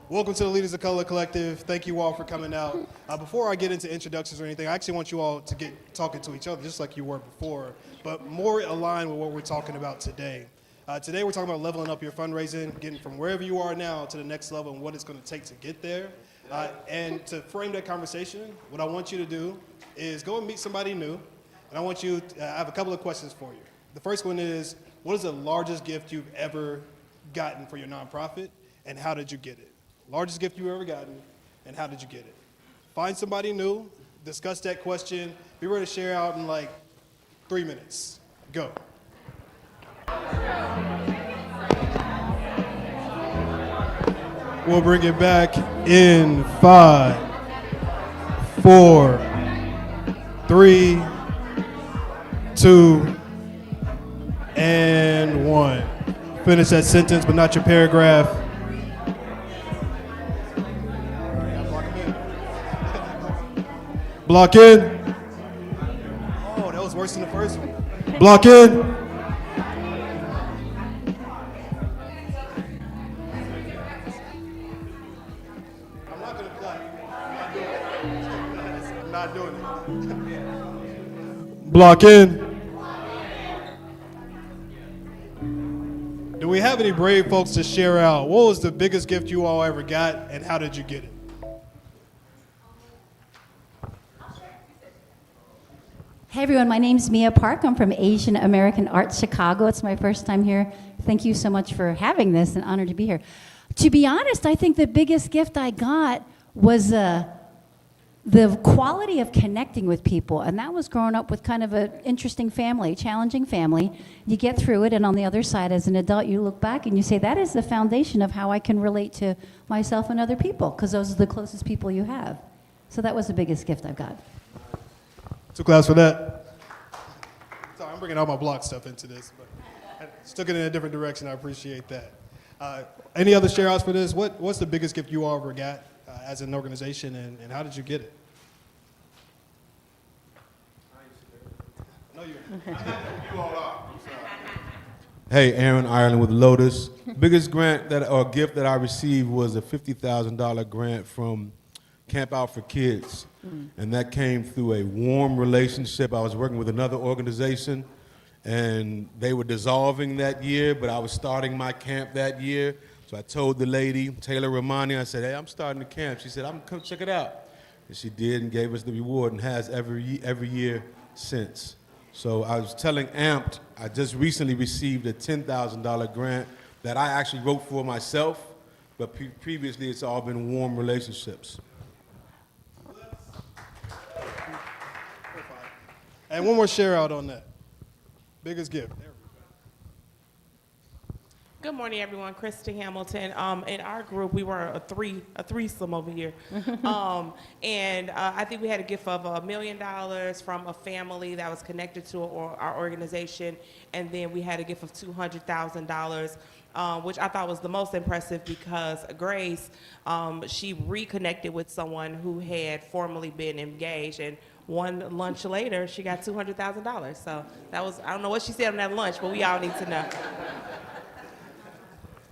Welcome to the Leaders of Color Collective. Thank you all for coming out. Before I get into introductions or anything, I actually want you all to get talking to each other just like you were before, but more aligned with what we're talking about today. Today we're talking about leveling up your fundraising, getting from wherever you are now to the next level and what it's going to take to get there. And to frame that conversation, what I want you to do is go and meet somebody new. And I want you to, I have a couple of questions for you. The first one is, what is the largest gift you've ever gotten for your nonprofit, and how did you get it? Largest gift you've ever gotten, and how did you get it? Find somebody new, discuss that question, be ready to share out in like 3 minutes. Go. We'll bring it back in 5, 4, 3, 2, and 1. Finish that sentence, but not your paragraph. Block in. Oh, that was worse than the first one. Block in. I'm not going to clap. I'm not doing it. Block in. Do we have any brave folks to share out? What was the biggest gift you all ever got, and how did you get it? Hey everyone, my name's Mia Park. I'm from Asian American Arts Chicago. It's my first time here. Thank you so much for having this. An honor to be here. To be honest, I think the biggest gift I got was the quality of connecting with people. And that was growing up with kind of an interesting family, challenging family. You get through it, and on the other side, as an adult, you look back and you say, that is the foundation of how I can relate to myself and other people, because those are the closest people you have. So that was the biggest gift I've got. 2 claps for that. Sorry, I'm bringing all my block stuff into this, but I took it in a different direction. I appreciate that. Any other share outs for this? What's the biggest gift you all ever got as an organization, and how did you get it? No, you all are. Hey, Aaron Ireland with Lotus. Biggest grant or gift that I received was a $50,000 grant from Camp Out for Kids. And that came through a warm relationship. I was working with another organization, and they were dissolving that year, but I was starting my camp that year. So I told the lady, Taylor Romani, I said, hey, I'm starting the camp. She said, I'm gonna come check it out. And she did and gave us the reward, and has every year since. So I was telling Amped, I just recently received a $10,000 grant that I actually wrote for myself, but previously it's all been warm relationships. And one more share out on that. Biggest gift. Good morning, everyone. Krista Hamilton. In our group, we were a threesome over here. I think we had a gift of $1 million from a family that was connected to our organization. And then we had a gift of $200,000, which I thought was the most impressive because Grace, she reconnected with someone who had formerly been engaged. And one lunch later, she got $200,000. So that was, I don't know what she said on that lunch, but we all need to know.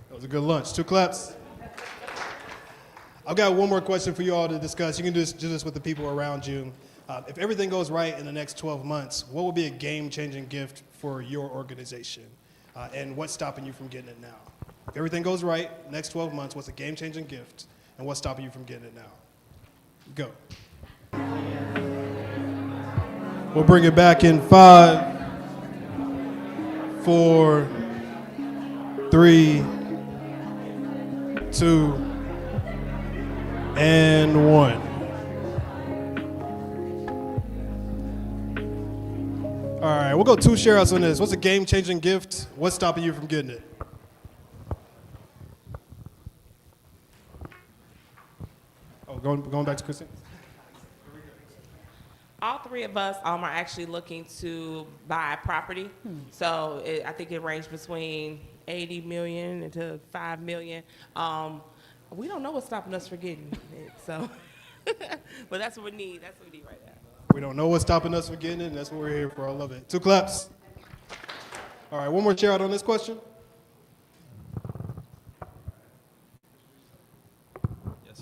That was a good lunch. 2 claps. I've got one more question for you all to discuss. You can do this with the people around you. If everything goes right in the next 12 months, what would be a game-changing gift for your organization? And what's stopping you from getting it now? If everything goes right, next 12 months, what's a game-changing gift? And what's stopping you from getting it now? Go. We'll bring it back in 5, 4, 3, 2, and 1. All right, we'll go 2 share outs on this. What's a game-changing gift? What's stopping you from getting it? Oh, going back to Christine? All 3 of us are actually looking to buy property. So I think it ranged between 80 million to 5 million. We don't know what's stopping us from getting it, so. But that's what we need. That's what we need right now. We don't know what's stopping us from getting it, and that's what we're here for. I love it. 2 claps. All right, one more share out on this question.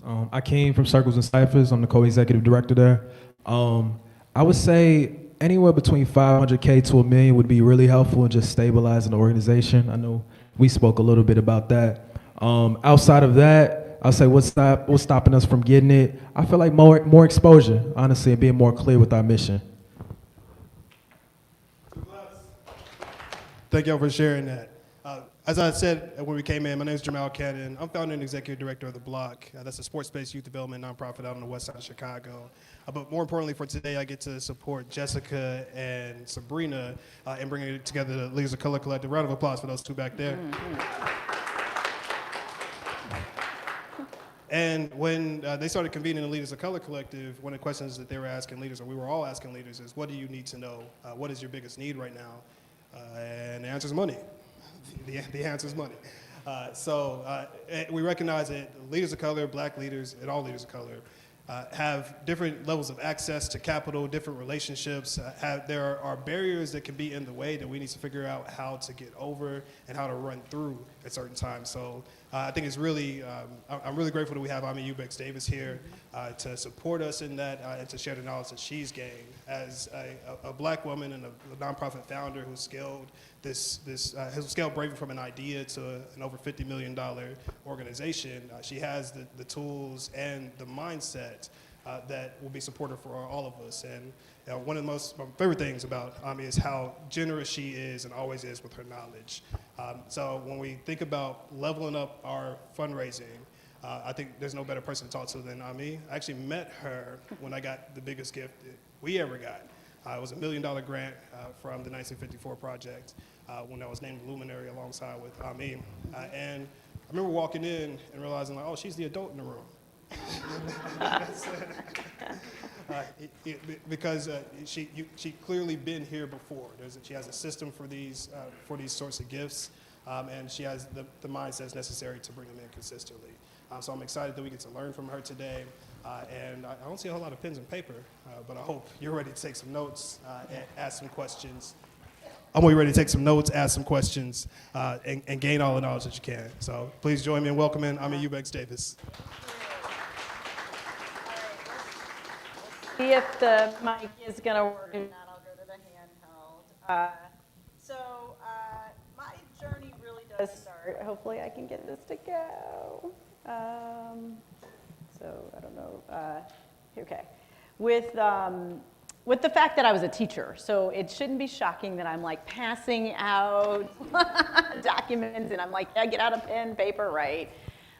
I came from Circles and Ciphers. I'm the co-executive director there. I would say anywhere between 500K to $1 million would be really helpful in just stabilizing the organization. I know we spoke a little bit about that. Outside of that, I'll say what's stopping us from getting it. I feel like more exposure, honestly, and being more clear with our mission. Thank y'all for sharing that. As I said when we came in, my name is Jamal Cannon. I'm founder and executive director of The Block. That's a sports-based youth development nonprofit out on the west side of Chicago. But more importantly for today, I get to support Jessica and Sabrina in bringing together the Leaders of Color Collective. Round of applause for those two back there. And when they started convening the Leaders of Color Collective, one of the questions that they were asking leaders, or we were all asking leaders, is what do you need to know? What is your biggest need right now? And the answer is money. The answer is money. We recognize that leaders of color, black leaders, and all leaders of color have different levels of access to capital, different relationships. There are barriers that can be in the way that we need to figure out how to get over and how to run through at certain times. So I think it's really, I'm really grateful that we have Ami Eubanks Davis here to support us in that and to share the knowledge that she's gained as a black woman and a nonprofit founder who scaled has scaled Braven from an idea to an over $50 million organization. She has the tools and the mindset that will be supportive for all of us. And one of my favorite things about Ami is how generous she is and always is with her knowledge. So when we think about leveling up our fundraising, I think there's no better person to talk to than Ami. I actually met her when I got the biggest gift that we ever got. It was a $1 million grant from the 1954 Project when I was named luminary alongside with Ami. And I remember walking in and realizing, like, oh, she's the adult in the room. Because she clearly been here before. She has a system for these sorts of gifts, and she has the mindsets necessary to bring them in consistently. So I'm excited that we get to learn from her today. And I don't see a whole lot of pens and paper, but I hope you're ready to take some notes and ask some questions. I'm ready to take some notes, ask some questions, and gain all the knowledge that you can. So please join me in welcoming Ami Eubanks Davis. See if the mic is going to work. If not, I'll go to the handheld. My journey really does start. Hopefully I can get this to go. I don't know. Okay. With the fact that I was a teacher, so it shouldn't be shocking that I'm like passing out documents and I'm like, yeah, get out a pen and paper, right?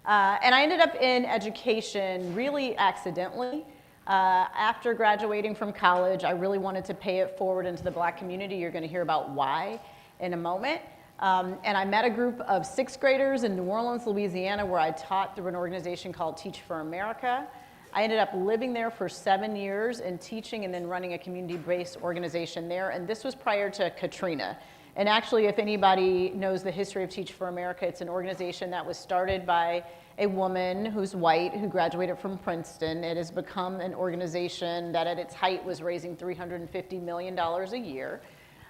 And I ended up in education really accidentally. After graduating from college, I really wanted to pay it forward into the black community. You're going to hear about why in a moment. And I met a group of sixth graders in New Orleans, Louisiana, where I taught through an organization called Teach for America. I ended up living there for 7 years and teaching and then running a community-based organization there. And this was prior to Katrina. And actually, if anybody knows the history of Teach for America, it's an organization that was started by a woman who's white who graduated from Princeton. It has become an organization that at its height was raising $350 million a year.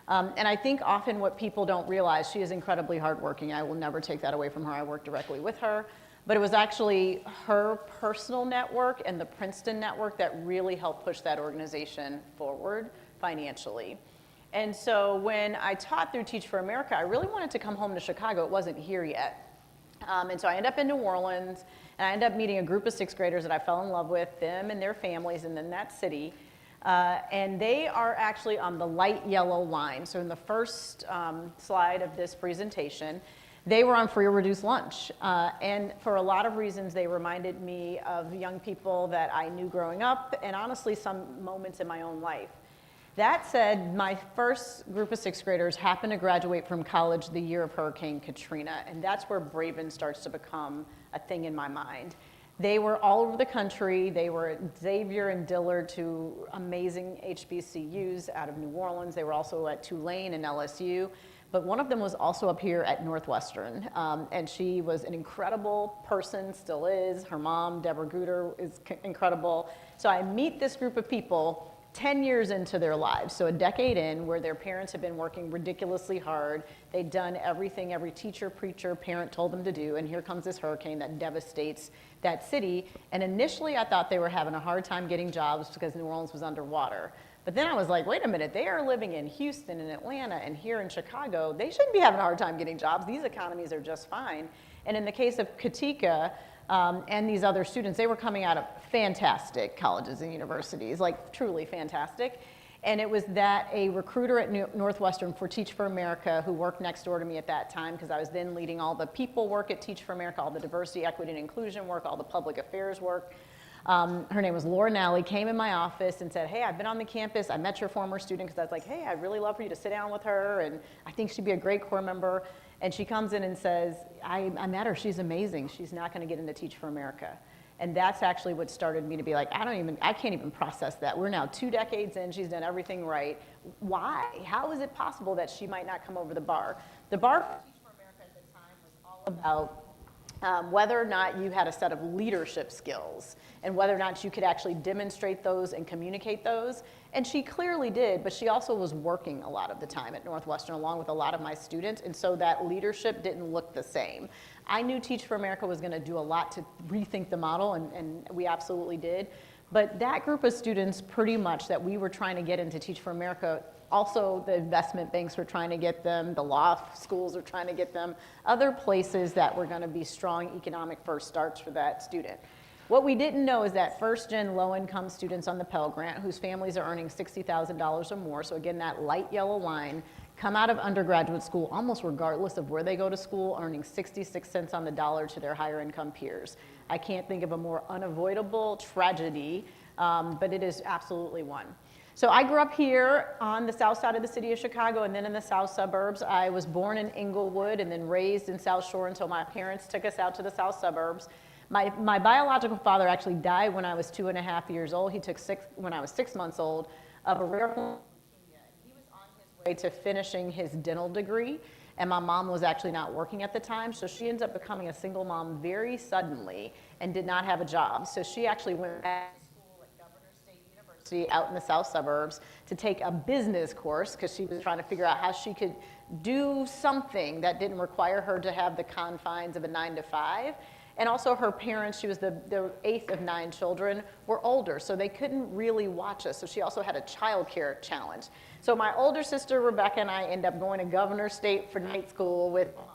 And I think often what people don't realize, she is incredibly hardworking. I will never take that away from her. I work directly with her. But it was actually her personal network and the Princeton network that really helped push that organization forward financially. And so when I taught through Teach for America, I really wanted to come home to Chicago. It wasn't here yet. And so I ended up in New Orleans, and I ended up meeting a group of sixth graders that I fell in love with, them and their families, and in that city. And they are actually on the light yellow line. So in the first slide of this presentation, they were on free or reduced lunch. And for a lot of reasons, they reminded me of young people that I knew growing up, and honestly, some moments in my own life. That said, my first group of sixth graders happened to graduate from college the year of Hurricane Katrina, and that's where Braven starts to become a thing in my mind. They were all over the country. They were at Xavier and Dillard, two amazing HBCUs out of New Orleans. They were also at Tulane and LSU. But one of them was also up here at Northwestern, and she was an incredible person, still is. Her mom, Deborah Guter, is incredible. So I meet this group of people, 10 years into their lives, so a decade in, where their parents have been working ridiculously hard. They'd done everything every teacher, preacher, parent told them to do, and here comes this hurricane that devastates that city. And initially I thought they were having a hard time getting jobs because New Orleans was underwater. But then I was like, wait a minute, they are living in Houston and Atlanta and here in Chicago. They shouldn't be having a hard time getting jobs. These economies are just fine. And in the case of Katika, and these other students, they were coming out of fantastic colleges and universities, like truly fantastic. And it was that a recruiter at Northwestern for Teach for America, who worked next door to me at that time, because I was then leading all the people work at Teach for America, all the diversity, equity, and inclusion work, all the public affairs work. Her name was Laura Nally, came in my office and said, hey, I've been on the campus, I met your former student, because I was like, hey, I'd really love for you to sit down with her, and I think she'd be a great core member. And she comes in and says, I met her, she's amazing, she's not gonna get into Teach for America. And that's actually what started me to be like, I can't even process that. We're now 2 decades in, she's done everything right. Why? How is it possible that she might not come over the bar? The bar for Teach for America at the time was all about whether or not you had a set of leadership skills and whether or not you could actually demonstrate those and communicate those. And she clearly did, but she also was working a lot of the time at Northwestern along with a lot of my students, and so that leadership didn't look the same. I knew Teach for America was gonna do a lot to rethink the model, and we absolutely did. But that group of students pretty much that we were trying to get into Teach for America, also the investment banks were trying to get them, the law schools were trying to get them, other places that were gonna be strong economic first starts for that student. What we didn't know is that first-gen low-income students on the Pell Grant, whose families are earning $60,000 or more, so again, that light yellow line, come out of undergraduate school almost regardless of where they go to school, earning 66 cents on the dollar to their higher income peers. I can't think of a more unavoidable tragedy, but it is absolutely one. So I grew up here on the south side of the city of Chicago and then in the south suburbs. I was born in Inglewood and then raised in South Shore until my parents took us out to the south suburbs. My biological father actually died when I was 2.5 years old. He took when I was 6 months old of a rare form of leukemia. He was on his way to finishing his dental degree, and my mom was actually not working at the time, so she ends up becoming a single mom very suddenly and did not have a job. So she actually went back to school at Governor State University out in the south suburbs to take a business course because she was trying to figure out how she could do something that didn't require her to have the confines of a 9-to-5. And also her parents, she was the 8th of 9 children, were older, so they couldn't really watch us. So she also had a child care challenge. So my older sister, Rebecca, and I end up going to Governor State for night school with mom.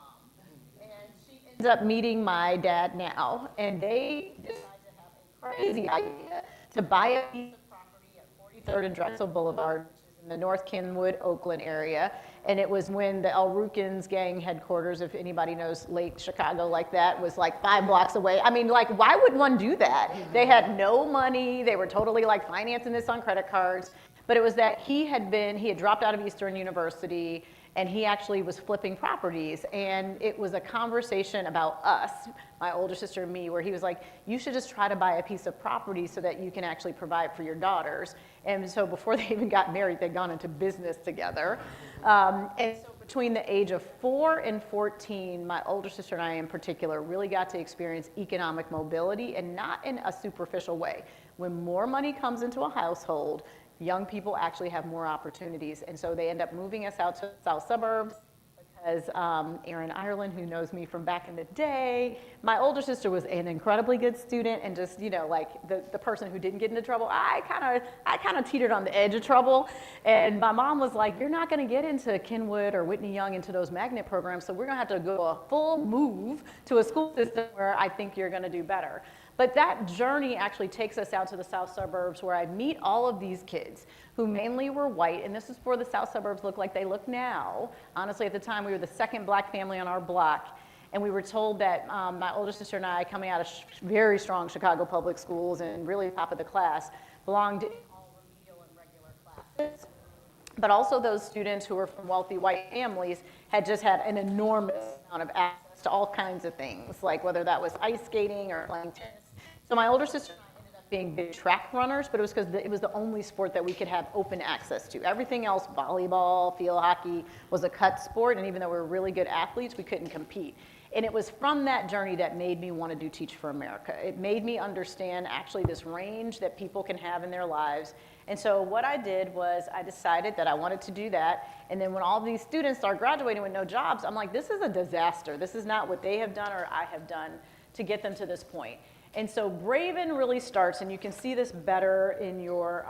And she ends up meeting my dad now, and they decide to have a crazy idea to buy a piece of property at 43rd and Drexel Boulevard, which is in the North Kenwood, Oakland area. And it was when the El Rukins gang headquarters, if anybody knows Lake Chicago like that, was like 5 blocks away. I mean, like, why would one do that? They had no money. They were totally like financing this on credit cards. But it was that he had dropped out of Eastern University, and he actually was flipping properties. And it was a conversation about us, my older sister and me, where he was like, you should just try to buy a piece of property so that you can actually provide for your daughters. And so before they even got married, they'd gone into business together. And so between the age of 4 and 14, my older sister and I in particular really got to experience economic mobility, and not in a superficial way. When more money comes into a household, young people actually have more opportunities. And so they end up moving us out to the south suburbs because Erin Ireland, who knows me from back in the day, my older sister was an incredibly good student, and just, you know, like the person who didn't get into trouble, I kind of teetered on the edge of trouble. And my mom was like, you're not going to get into Kenwood or Whitney Young, into those magnet programs, so we're going to have to go a full move to a school system where I think you're going to do better. But that journey actually takes us out to the south suburbs, where I meet all of these kids who mainly were white, and this is before the south suburbs look like they look now. Honestly, at the time, we were the second black family on our block, and we were told that my older sister and I, coming out of very strong Chicago public schools and really top of the class, belonged in all remedial and regular classes. But also those students who were from wealthy white families had just had an enormous amount of access to all kinds of things, like whether that was ice skating or playing tennis. So my older sister and I ended up being big track runners, but it was because it was the only sport that we could have open access to. Everything else, volleyball, field hockey, was a cut sport, and even though we were really good athletes, we couldn't compete. And it was from that journey that made me want to do Teach for America. It made me understand actually this range that people can have in their lives. And so what I did was I decided that I wanted to do that. And then when all these students start graduating with no jobs, I'm like, this is a disaster. This is not what they have done or I have done to get them to this point. And so Braven really starts, and you can see this better in your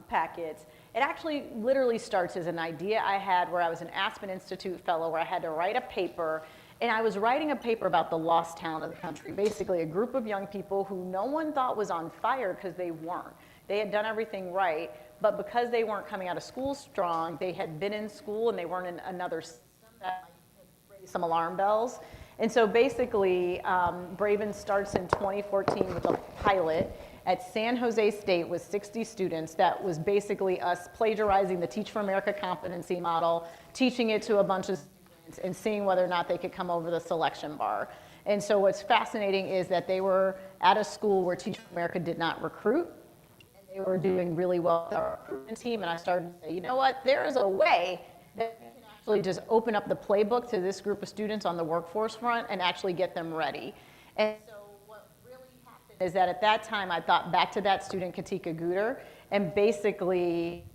packets. It actually literally starts as an idea I had where I was an Aspen Institute fellow where I had to write a paper. And I was writing a paper about the lost talent of the country, basically a group of young people who no one thought was on fire because they weren't. They had done everything right, but because they weren't coming out of school strong, they had been in school and they weren't in another system that might raise some alarm bells. And so basically, Braven starts in 2014 with a pilot at San Jose State with 60 students that was basically us plagiarizing the Teach for America competency model, teaching it to a bunch of students and seeing whether or not they could come over the selection bar. And so what's fascinating is that they were at a school where Teach for America did not recruit. They were doing really well with our recruitment team, and I started to say, you know what, there is a way that we can actually just open up the playbook to this group of students on the workforce front and actually get them ready. And so what really happened is that at that time, I thought back to that student, Katika Guter, and basically,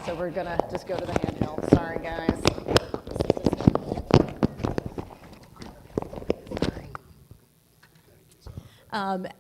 so we're gonna just go to the handheld, sorry guys.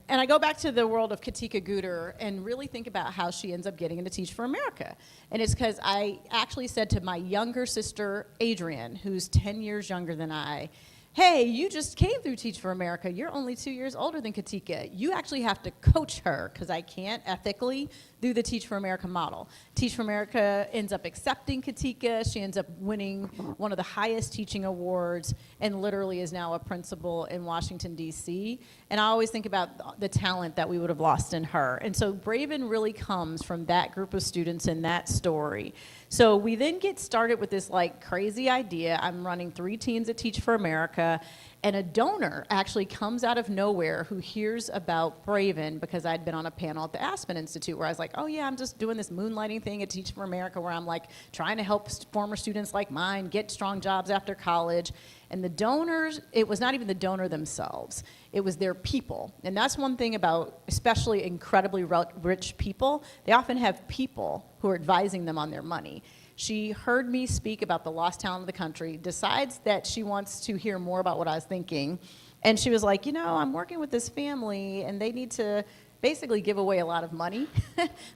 And I go back to the world of Katika Guter and really think about how she ends up getting into Teach for America. And it's because I actually said to my younger sister, Adrienne, who's 10 years younger than I, hey, you just came through Teach for America. You're only 2 years older than Katika. You actually have to coach her because I can't ethically do the Teach for America model. Teach for America ends up accepting Katika. She ends up winning one of the highest teaching awards and literally is now a principal in Washington, D.C. And I always think about the talent that we would have lost in her. And so Braven really comes from that group of students and that story. So we then get started with this like crazy idea. I'm running 3 teams at Teach for America, and a donor actually comes out of nowhere who hears about Braven because I'd been on a panel at the Aspen Institute where I was like, oh yeah, I'm just doing this moonlighting thing at Teach for America where I'm like trying to help former students like mine get strong jobs after college. And the donors, it was not even the donor themselves, it was their people. And that's one thing about especially incredibly rich people, they often have people who are advising them on their money. She heard me speak about the lost talent of the country, decides that she wants to hear more about what I was thinking, and she was like, you know, I'm working with this family and they need to basically give away a lot of money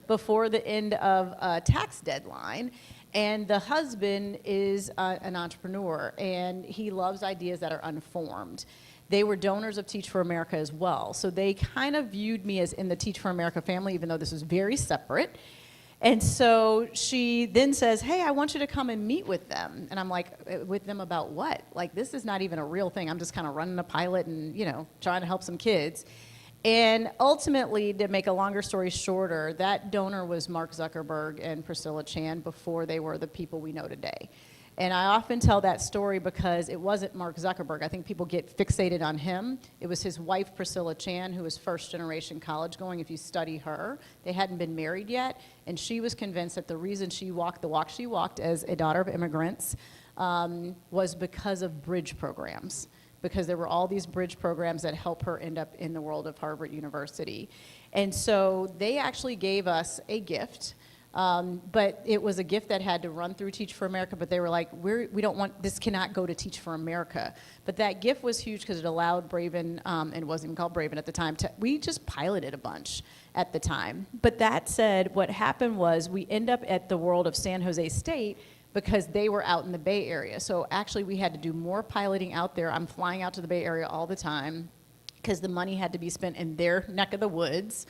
before the end of a tax deadline. And the husband is an entrepreneur, and he loves ideas that are unformed. They were donors of Teach for America as well. So they kind of viewed me as in the Teach for America family, even though this was very separate. And so she then says, hey, I want you to come and meet with them. And I'm like, with them about what? Like, this is not even a real thing. I'm just kind of running a pilot and, you know, trying to help some kids. And ultimately, to make a longer story shorter, that donor was Mark Zuckerberg and Priscilla Chan before they were the people we know today. And I often tell that story because it wasn't Mark Zuckerberg. I think people get fixated on him. It was his wife, Priscilla Chan, who was first-generation college going. If you study her, they hadn't been married yet. And she was convinced that the reason she walked the walk she walked as a daughter of immigrants was because of bridge programs. Because there were all these bridge programs that help her end up in the world of Harvard University. And so they actually gave us a gift, but it was a gift that had to run through Teach for America, but they were like, we don't want, this cannot go to Teach for America. But that gift was huge because it allowed Braven, and it wasn't even called Braven at the time, we just piloted a bunch at the time. But that said, what happened was we end up at the world of San Jose State because they were out in the Bay Area. So actually we had to do more piloting out there. I'm flying out to the Bay Area all the time because the money had to be spent in their neck of the woods.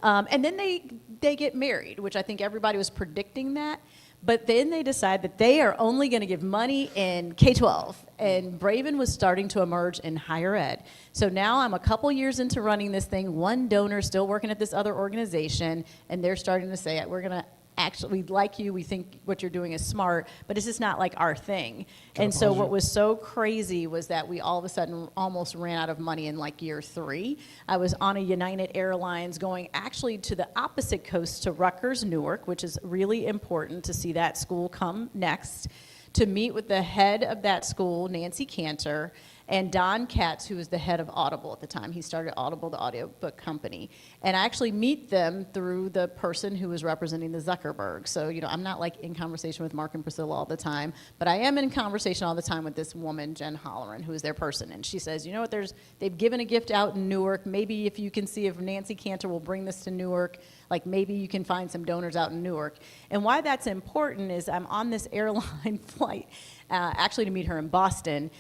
And then they get married, which I think everybody was predicting that. But then they decide that they are only going to give money in K-12. And Braven was starting to emerge in higher ed. So now I'm a couple years into running this thing, one donor still working at this other organization, and they're starting to say, we're going to actually, we like you, we think what you're doing is smart, but it's just not like our thing. And so what was so crazy was that we all of a sudden almost ran out of money in like year 3. I was on a United Airlines going actually to the opposite coast to Rutgers, Newark, which is really important to see that school come next, to meet with the head of that school, Nancy Cantor, and Don Katz, who was the head of Audible at the time. He started Audible, the audiobook company. And I actually meet them through the person who was representing the Zuckerberg. So, I'm not like in conversation with Mark and Priscilla all the time, but I am in conversation all the time with this woman, Jen Holloran, who is their person. And she says, you know what, they've given a gift out in Newark. Maybe if you can see if Nancy Cantor will bring this to Newark, like maybe you can find some donors out in Newark. And why that's important is I'm on this airline flight, actually to meet her in Boston.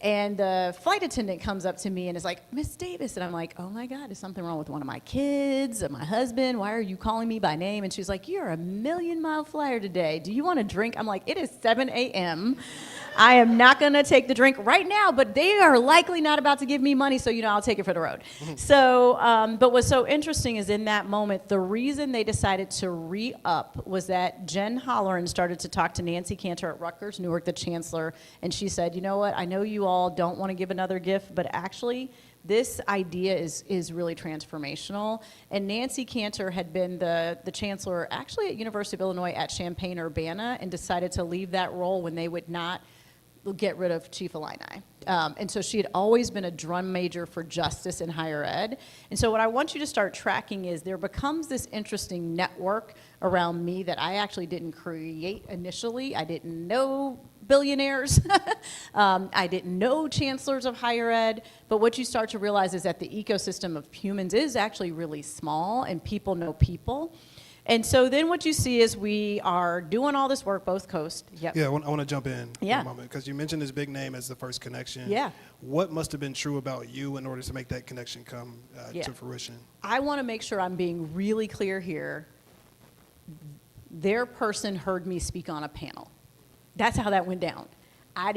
And the flight attendant comes up to me and is like, Miss Davis. And I'm like, oh my God, is something wrong with one of my kids or my husband? Why are you calling me by name? And she's like, you're a 1,000,000-mile flyer today. Do you want a drink? I'm like, it is 7 a.m. I am not going to take the drink right now, but they are likely not about to give me money, so, I'll take it for the road. So, but what's so interesting is in that moment, the reason they decided to re-up was that Jen Holloran started to talk to Nancy Cantor at Rutgers Newark, the chancellor, and she said, you know what, I know you all don't want to give another gift, but actually, this idea is really transformational. And Nancy Cantor had been the chancellor actually at University of Illinois at Champaign-Urbana and decided to leave that role when they would not get rid of Chief Illini. And so she had always been a drum major for justice in higher ed. And so what I want you to start tracking is there becomes this interesting network around me that I actually didn't create initially. I didn't know billionaires. I didn't know chancellors of higher ed. But what you start to realize is that the ecosystem of humans is actually really small, and people know people. And so then what you see is we are doing all this work, both coasts. Yep. Yeah, I want to jump in for Yeah. a moment because you mentioned this big name as the first connection. Yeah. What must have been true about you in order to make that connection come Yeah. to fruition? I want to make sure I'm being really clear here. Their person heard me speak on a panel. That's how that went down. I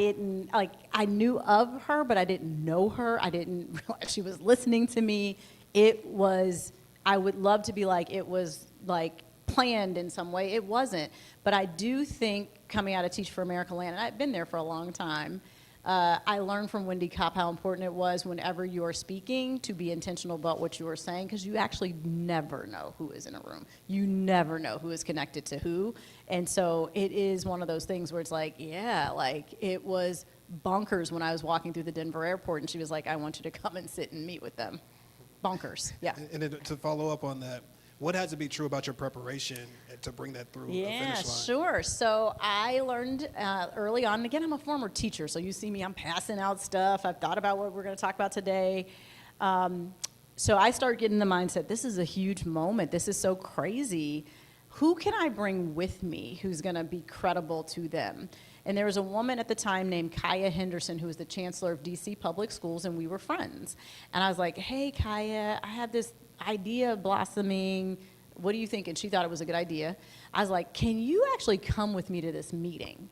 knew of her, but I didn't know her. I didn't realize she was listening to me. I would love to be like, it was like planned in some way. It wasn't. But I do think coming out of Teach for America Land, and I've been there for a long time, I learned from Wendy Kopp how important it was whenever you are speaking to be intentional about what you are saying, because you actually never know who is in a room. You never know who is connected to who. And so it is one of those things where it's like, yeah, like it was bonkers when I was walking through the Denver airport and she was like, I want you to come and sit and meet with them. Bonkers, yeah. And then to follow up on that, what has to be true about your preparation to bring that through the Yeah, finish line? sure. So I learned early on, and again, I'm a former teacher, so you see me, I'm passing out stuff. I've thought about what we're going to talk about today. So I started getting the mindset, this is a huge moment. This is so crazy. Who can I bring with me who's going to be credible to them? And there was a woman at the time named Kaya Henderson, who was the chancellor of DC Public Schools, and we were friends. And I was like, hey, Kaya, I have this idea blossoming. What do you think? And she thought it was a good idea. I was like, can you actually come with me to this meeting?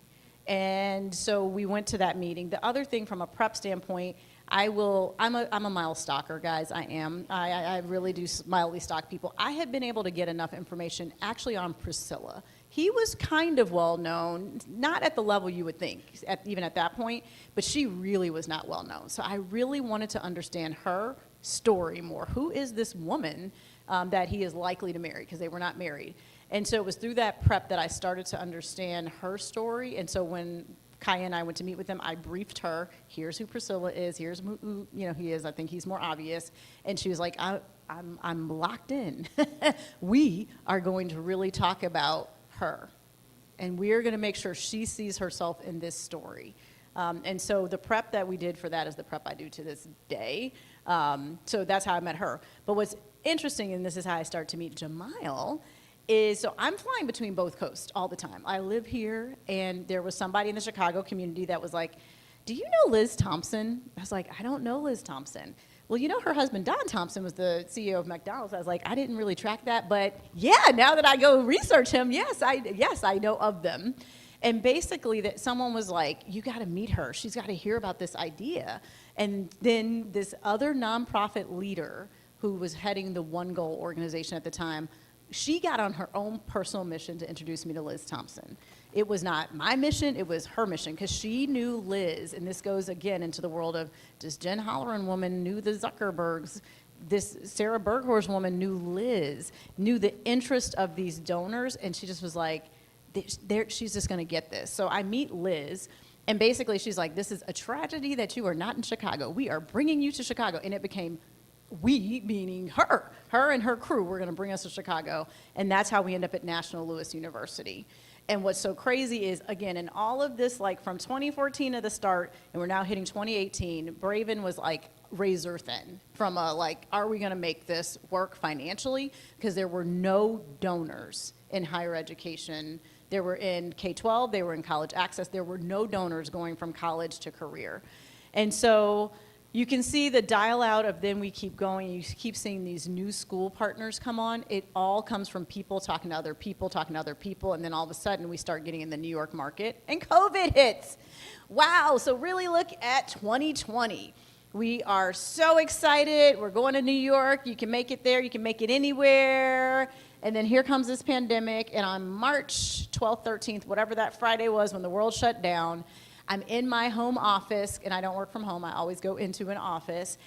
And so we went to that meeting. The other thing from a prep standpoint, I'm a mile stalker, guys. I am. I really do mildly stalk people. I have been able to get enough information actually on Priscilla. He was kind of well known, not at the level you would think, even at that point, but she really was not well known. So I really wanted to understand her story more. Who is this woman that he is likely to marry? Because they were not married. And so it was through that prep that I started to understand her story. And so when Kaya and I went to meet with them, I briefed her, here's who Priscilla is, here's who he is, I think he's more obvious. And she was like, I'm locked in. We are going to really talk about her. And we are going to make sure she sees herself in this story. And so the prep that we did for that is the prep I do to this day. So that's how I met her. But what's interesting, and this is how I start to meet Jamiel, is so I'm flying between both coasts all the time. I live here, and there was somebody in the Chicago community that was like, do you know Liz Thompson? I was like, I don't know Liz Thompson. Well, you know her husband, Don Thompson, was the CEO of McDonald's. I was like, I didn't really track that, but yeah, now that I go research him, yes, I know of them. And basically that someone was like, you got to meet her. She's got to hear about this idea. And then this other nonprofit leader who was heading the One Goal organization at the time, she got on her own personal mission to introduce me to Liz Thompson. It was not my mission, it was her mission, because she knew Liz, and this goes again into the world of, this Jen Holloran woman knew the Zuckerbergs, this Sarah Berghorst woman knew Liz, knew the interest of these donors, and she just was like, she's just gonna get this. So I meet Liz, And basically, she's like, this is a tragedy that you are not in Chicago. We are bringing you to Chicago. And it became we, meaning her. Her and her crew were going to bring us to Chicago. And that's how we end up at National Louis University. And what's so crazy is, again, in all of this, like from 2014 at the start, and we're now hitting 2018, Braven was like razor thin from a like, are we going to make this work financially? Because there were no donors in higher education. There were in K-12, they were in college access. There were no donors going from college to career. And so you can see the dial out of then we keep going. You keep seeing these new school partners come on. It all comes from people talking to other people, talking to other people, and then all of a sudden we start getting in the New York market and COVID hits. Wow, so really look at 2020. We are so excited. We're going to New York. You can make it there. You can make it anywhere. And then here comes this pandemic, and on March 12th, 13th, whatever that Friday was when the world shut down, I'm in my home office, and I don't work from home. I always go into an office.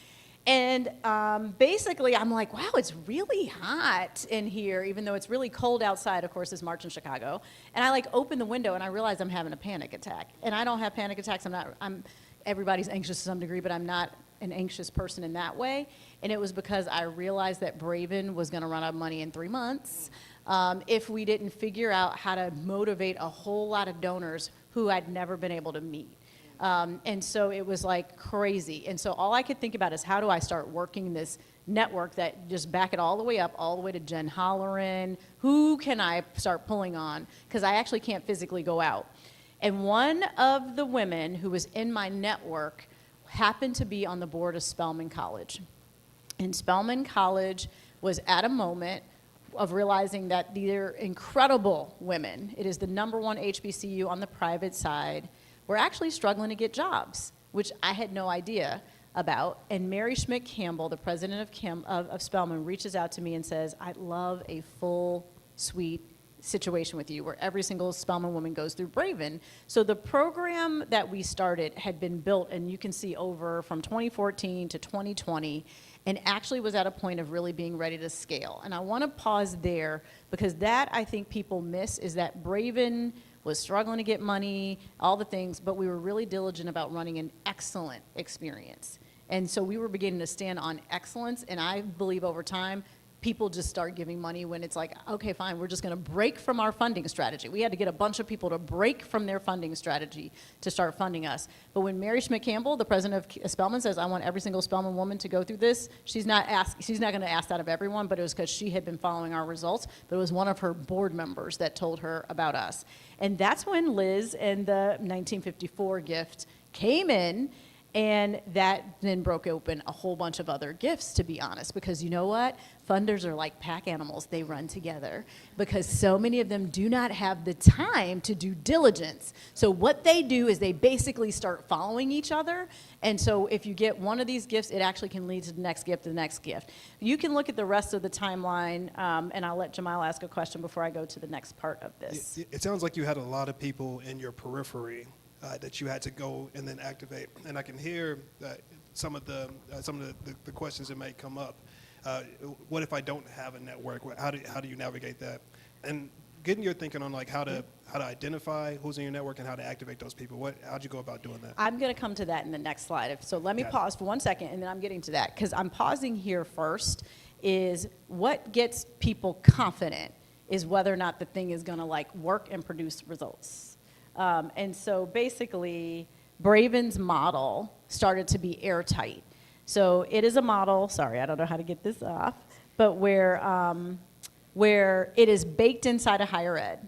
And basically, I'm like, wow, it's really hot in here, even though it's really cold outside. Of course, it's March in Chicago. And I like open the window, and I realize I'm having a panic attack. And I don't have panic attacks. Everybody's anxious to some degree, but I'm not an anxious person in that way. And it was because I realized that Braven was going to run out of money in 3 months if we didn't figure out how to motivate a whole lot of donors who I'd never been able to meet. And so it was like crazy. And so all I could think about is how do I start working this network that just back it all the way up, all the way to Jen Holleran. Who can I start pulling on? Because I actually can't physically go out. And one of the women who was in my network happened to be on the board of Spelman College. And Spelman College was at a moment of realizing that they're incredible women. It is the #1 HBCU on the private side. We're actually struggling to get jobs, which I had no idea about. And Mary Schmidt Campbell, the president of Spelman, reaches out to me and says, I'd love a full suite situation with you where every single Spelman woman goes through Braven. So the program that we started had been built, and you can see over from 2014 to 2020, and actually was at a point of really being ready to scale. And I want to pause there because that I think people miss is that Braven was struggling to get money, all the things, but we were really diligent about running an excellent experience. And so we were beginning to stand on excellence, and I believe over time, people just start giving money when it's like, okay, fine, we're just going to break from our funding strategy. We had to get a bunch of people to break from their funding strategy to start funding us. But when Mary Schmidt Campbell, the president of Spelman, says, I want every single Spelman woman to go through this, she's not going to ask that of everyone, but it was because she had been following our results, but it was one of her board members that told her about us. And that's when Liz and the 1954 gift came in. And that then broke open a whole bunch of other gifts, to be honest, because you know what? Funders are like pack animals. They run together because so many of them do not have the time to do diligence. So what they do is they basically start following each other. And so if you get one of these gifts, it actually can lead to the next gift, the next gift. You can look at the rest of the timeline, and I'll let Jamal ask a question before I go to the next part of this. It sounds like you had a lot of people in your periphery that you had to go and then activate. And I can hear some of the questions that may come up. What if I don't have a network? How do you navigate that? And getting your thinking on like how to identify who's in your network and how to activate those people. How'd you go about doing that? I'm going to come to that in the next slide. So let me pause for 1 second, and then I'm getting to that because I'm pausing here first. Is what gets people confident is whether or not the thing is going to like work and produce results. And so basically, Braven's model started to be airtight. So it is a model, sorry, I don't know how to get this off, but where it is baked inside of higher ed.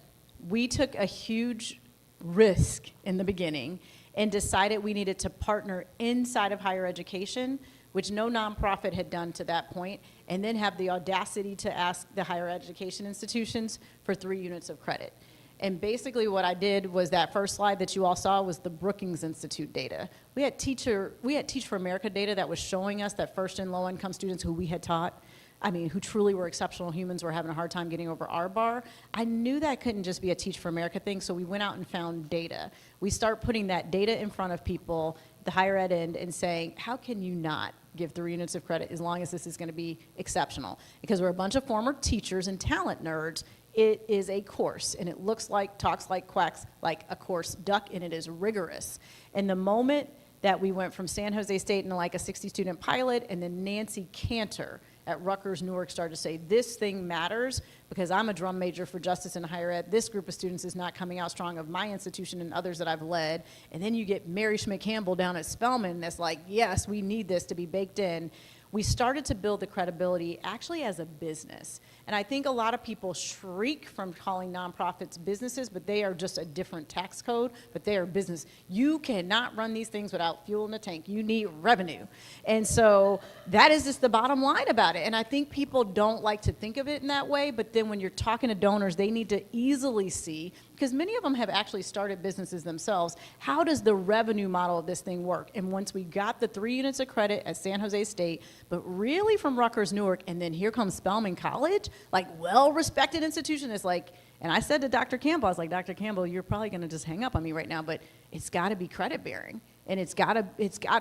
We took a huge risk in the beginning and decided we needed to partner inside of higher education, which no nonprofit had done to that point, and then have the audacity to ask the higher education institutions for 3 units of credit. And basically what I did was that first slide that you all saw was the Brookings Institute data. We had Teach for America data that was showing us that first and low income students who we had taught, who truly were exceptional humans, were having a hard time getting over our bar. I knew that couldn't just be a Teach for America thing, so we went out and found data. We start putting that data in front of people, the higher ed end, and saying, how can you not give 3 units of credit as long as this is going to be exceptional? Because we're a bunch of former teachers and talent nerds It is a course, and it looks like, talks like, quacks like a course duck, and it is rigorous. And the moment that we went from San Jose State into like a 60-student pilot, and then Nancy Cantor at Rutgers Newark started to say, this thing matters because I'm a drum major for justice in higher ed. This group of students is not coming out strong of my institution and others that I've led. And then you get Mary Schmidt-Campbell down at Spelman that's like, yes, we need this to be baked in. We started to build the credibility actually as a business. And I think a lot of people shriek from calling nonprofits businesses, but they are just a different tax code, but they are business. You cannot run these things without fuel in the tank. You need revenue. And so that is just the bottom line about it. And I think people don't like to think of it in that way, but then when you're talking to donors, they need to easily see, because many of them have actually started businesses themselves, how does the revenue model of this thing work? And once we got the 3 units of credit at San Jose State, but really from Rutgers Newark, and then here comes Spelman College, like well-respected institution, is like, and I said to Dr. Campbell, I was like, Dr. Campbell, you're probably gonna just hang up on me right now, but it's gotta be credit bearing. And it's got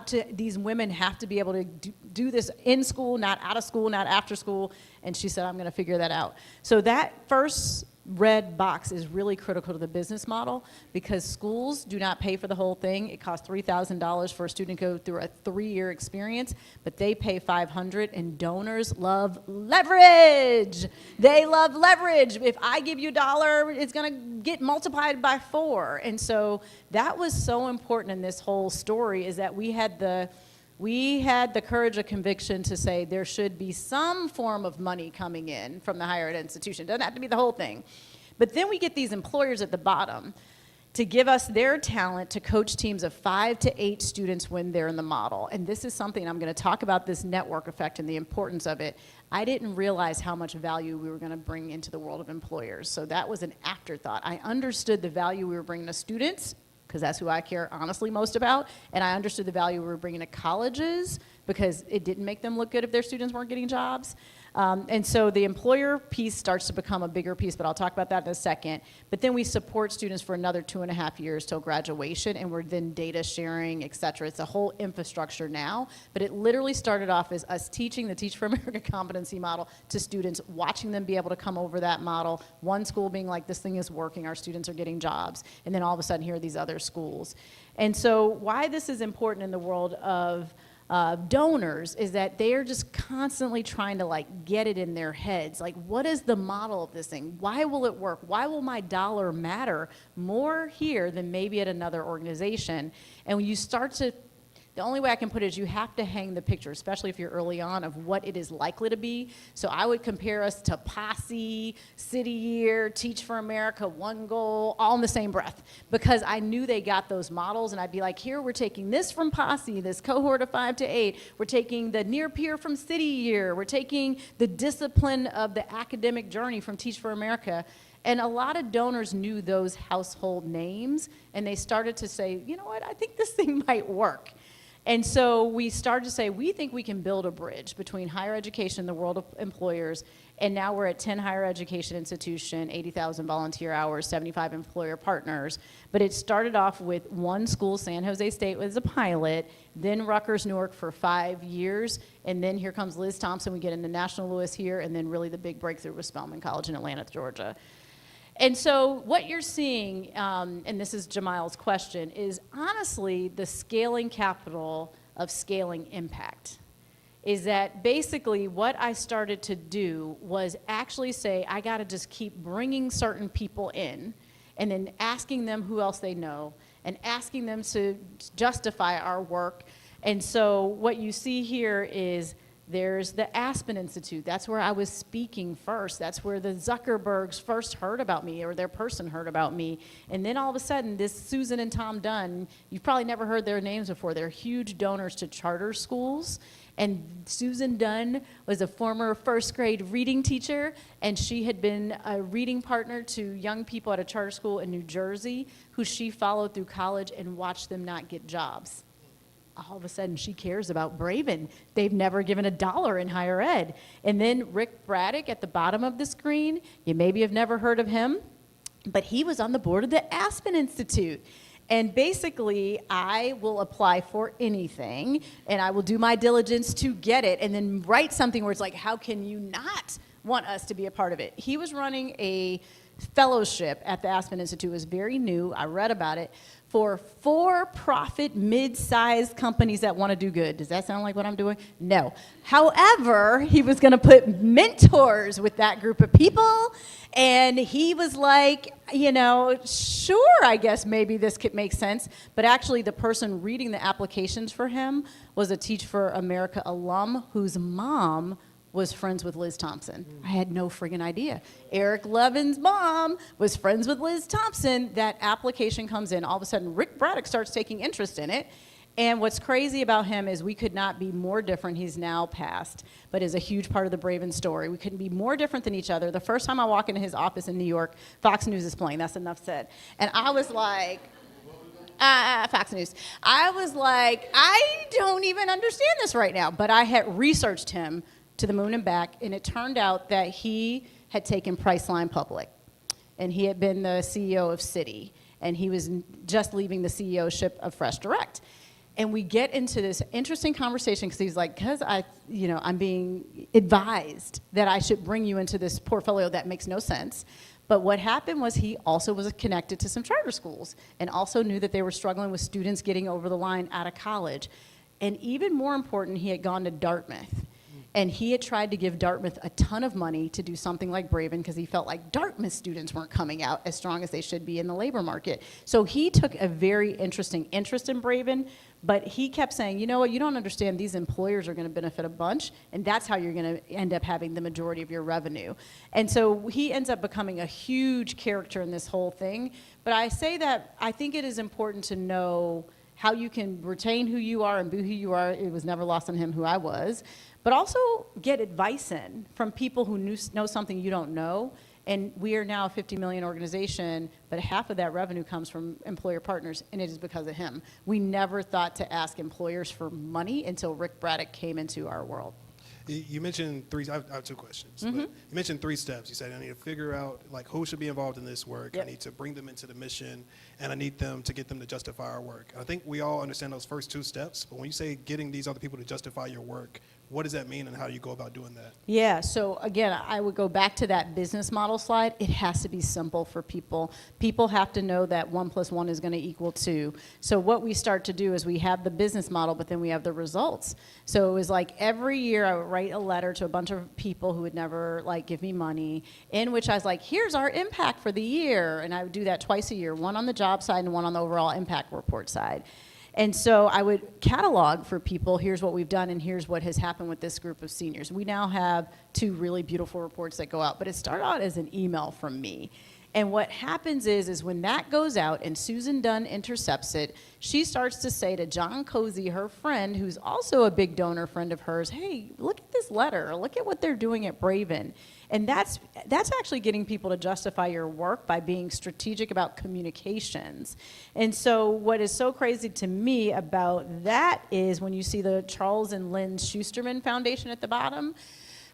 to, these women have to be able to do this in school, not out of school, not after school. And she said, I'm gonna figure that out. So that first red box is really critical to the business model because schools do not pay for the whole thing. It costs $3,000 for a student to go through a 3-year experience, but they pay $500, and donors love leverage. They love leverage. If I give you $1, it's gonna get multiplied by 4. And so that was so important in this whole story, is that we had the courage of conviction to say there should be some form of money coming in from the higher ed institution. It doesn't have to be the whole thing. But then we get these employers at the bottom to give us their talent to coach teams of 5 to 8 students when they're in the model. And this is something I'm going to talk about, this network effect and the importance of it. I didn't realize how much value we were going to bring into the world of employers. So that was an afterthought. I understood the value we were bringing to students, because that's who I care honestly most about. And I understood the value we were bringing to colleges because it didn't make them look good if their students weren't getting jobs. And so the employer piece starts to become a bigger piece, but I'll talk about that in a second. But then we support students for another 2.5 years till graduation, and we're then data sharing, et cetera. It's a whole infrastructure now, but it literally started off as us teaching the Teach for America competency model to students, watching them be able to come over that model, one school being like, this thing is working, our students are getting jobs, and then all of a sudden here are these other schools. And so why this is important in the world of donors is that they are just constantly trying to like get it in their heads. Like, what is the model of this thing? Why will it work? Why will my dollar matter more here than maybe at another organization? And when you start to, the only way I can put it is you have to hang the picture, especially if you're early on, of what it is likely to be. So I would compare us to Posse, City Year, Teach for America, One Goal, all in the same breath, because I knew they got those models, and I'd be like, here, we're taking this from Posse, this cohort of 5 to 8. We're taking the near peer from City Year. We're taking the discipline of the academic journey from Teach for America. And a lot of donors knew those household names, and they started to say, you know what, I think this thing might work. And so we started to say, we think we can build a bridge between higher education and the world of employers, and now we're at 10 higher education institutions, 80,000 volunteer hours, 75 employer partners. But it started off with one school, San Jose State, was a pilot, then Rutgers Newark for 5 years, and then here comes Liz Thompson, we get into National Louis here, and then really the big breakthrough was Spelman College in Atlanta, Georgia. And so what you're seeing, and this is Jamal's question, is honestly the scaling capital of scaling impact. Is that basically what I started to do was actually say, I gotta just keep bringing certain people in and then asking them who else they know and asking them to justify our work. And so what you see here is there's the Aspen Institute. That's where I was speaking first. That's where the Zuckerbergs first heard about me, or their person heard about me. And then all of a sudden, this Susan and Tom Dunn, you've probably never heard their names before. They're huge donors to charter schools. And Susan Dunn was a former first grade reading teacher, and she had been a reading partner to young people at a charter school in New Jersey, who she followed through college and watched them not get jobs. All of a sudden, she cares about Braven. They've never given $1 in higher ed. And then Rick Braddock at the bottom of the screen, you maybe have never heard of him, but he was on the board of the Aspen Institute. And basically, I will apply for anything, and I will do my diligence to get it, and then write something where it's like, how can you not want us to be a part of it. He was running a fellowship at the Aspen Institute. It was very new. I read about it for for-profit mid-sized companies that want to do good. Does that sound like what I'm doing? No. However, he was going to put mentors with that group of people, and he was like, you know, sure, I guess maybe this could make sense. But actually, the person reading the applications for him was a Teach for America alum whose mom was friends with Liz Thompson. I had no friggin' idea. Eric Levin's mom was friends with Liz Thompson. That application comes in. All of a sudden, Rick Braddock starts taking interest in it. And what's crazy about him is we could not be more different. He's now passed, but is a huge part of the Braven story. We couldn't be more different than each other. The first time I walk into his office in New York, Fox News is playing. That's enough said. And I was like, Fox News. I was like, I don't even understand this right now. But I had researched him to the moon and back, and it turned out that he had taken Priceline public, and he had been the CEO of Citi, and he was just leaving the CEO-ship of Fresh Direct. And we get into this interesting conversation because he's like, because I'm being advised that I should bring you into this portfolio that makes no sense. But what happened was he also was connected to some charter schools and also knew that they were struggling with students getting over the line out of college. And even more important, he had gone to Dartmouth. And he had tried to give Dartmouth a ton of money to do something like Braven because he felt like Dartmouth students weren't coming out as strong as they should be in the labor market. So he took a very interesting interest in Braven, but he kept saying, you know what, you don't understand, these employers are going to benefit a bunch, and that's how you're going to end up having the majority of your revenue. And so he ends up becoming a huge character in this whole thing. But I say that I think it is important to know how you can retain who you are and be who you are. It was never lost on him who I was. But also get advice in from people who know something you don't know. And we are now a 50 million organization, but half of that revenue comes from employer partners, and it is because of him. We never thought to ask employers for money until Rick Braddock came into our world. You mentioned three. I have two questions. But you mentioned 3 steps. You said I need to figure out like who should be involved in this work. Yep. I need to bring them into the mission, and I need them to get them to justify our work. I think we all understand those first 2 steps. But when you say getting these other people to justify your work, what does that mean, and how do you go about doing that? Yeah, so again, I would go back to that business model slide. It has to be simple for people. People have to know that 1 + 1 is going to equal 2. So what we start to do is we have the business model, but then we have the results. So it was like every year I would write a letter to a bunch of people who would never like give me money, in which I was like, here's our impact for the year. And I would do that twice a year, one on the job side and one on the overall impact report side. And so I would catalog for people, here's what we've done and here's what has happened with this group of seniors. We now have 2 really beautiful reports that go out, but it started out as an email from me. And what happens is when that goes out and Susan Dunn intercepts it, she starts to say to John Cozy, her friend, who's also a big donor friend of hers, hey, look at this letter, look at what they're doing at Braven. And that's actually getting people to justify your work by being strategic about communications. And so what is so crazy to me about that is when you see the Charles and Lynn Schusterman Foundation at the bottom,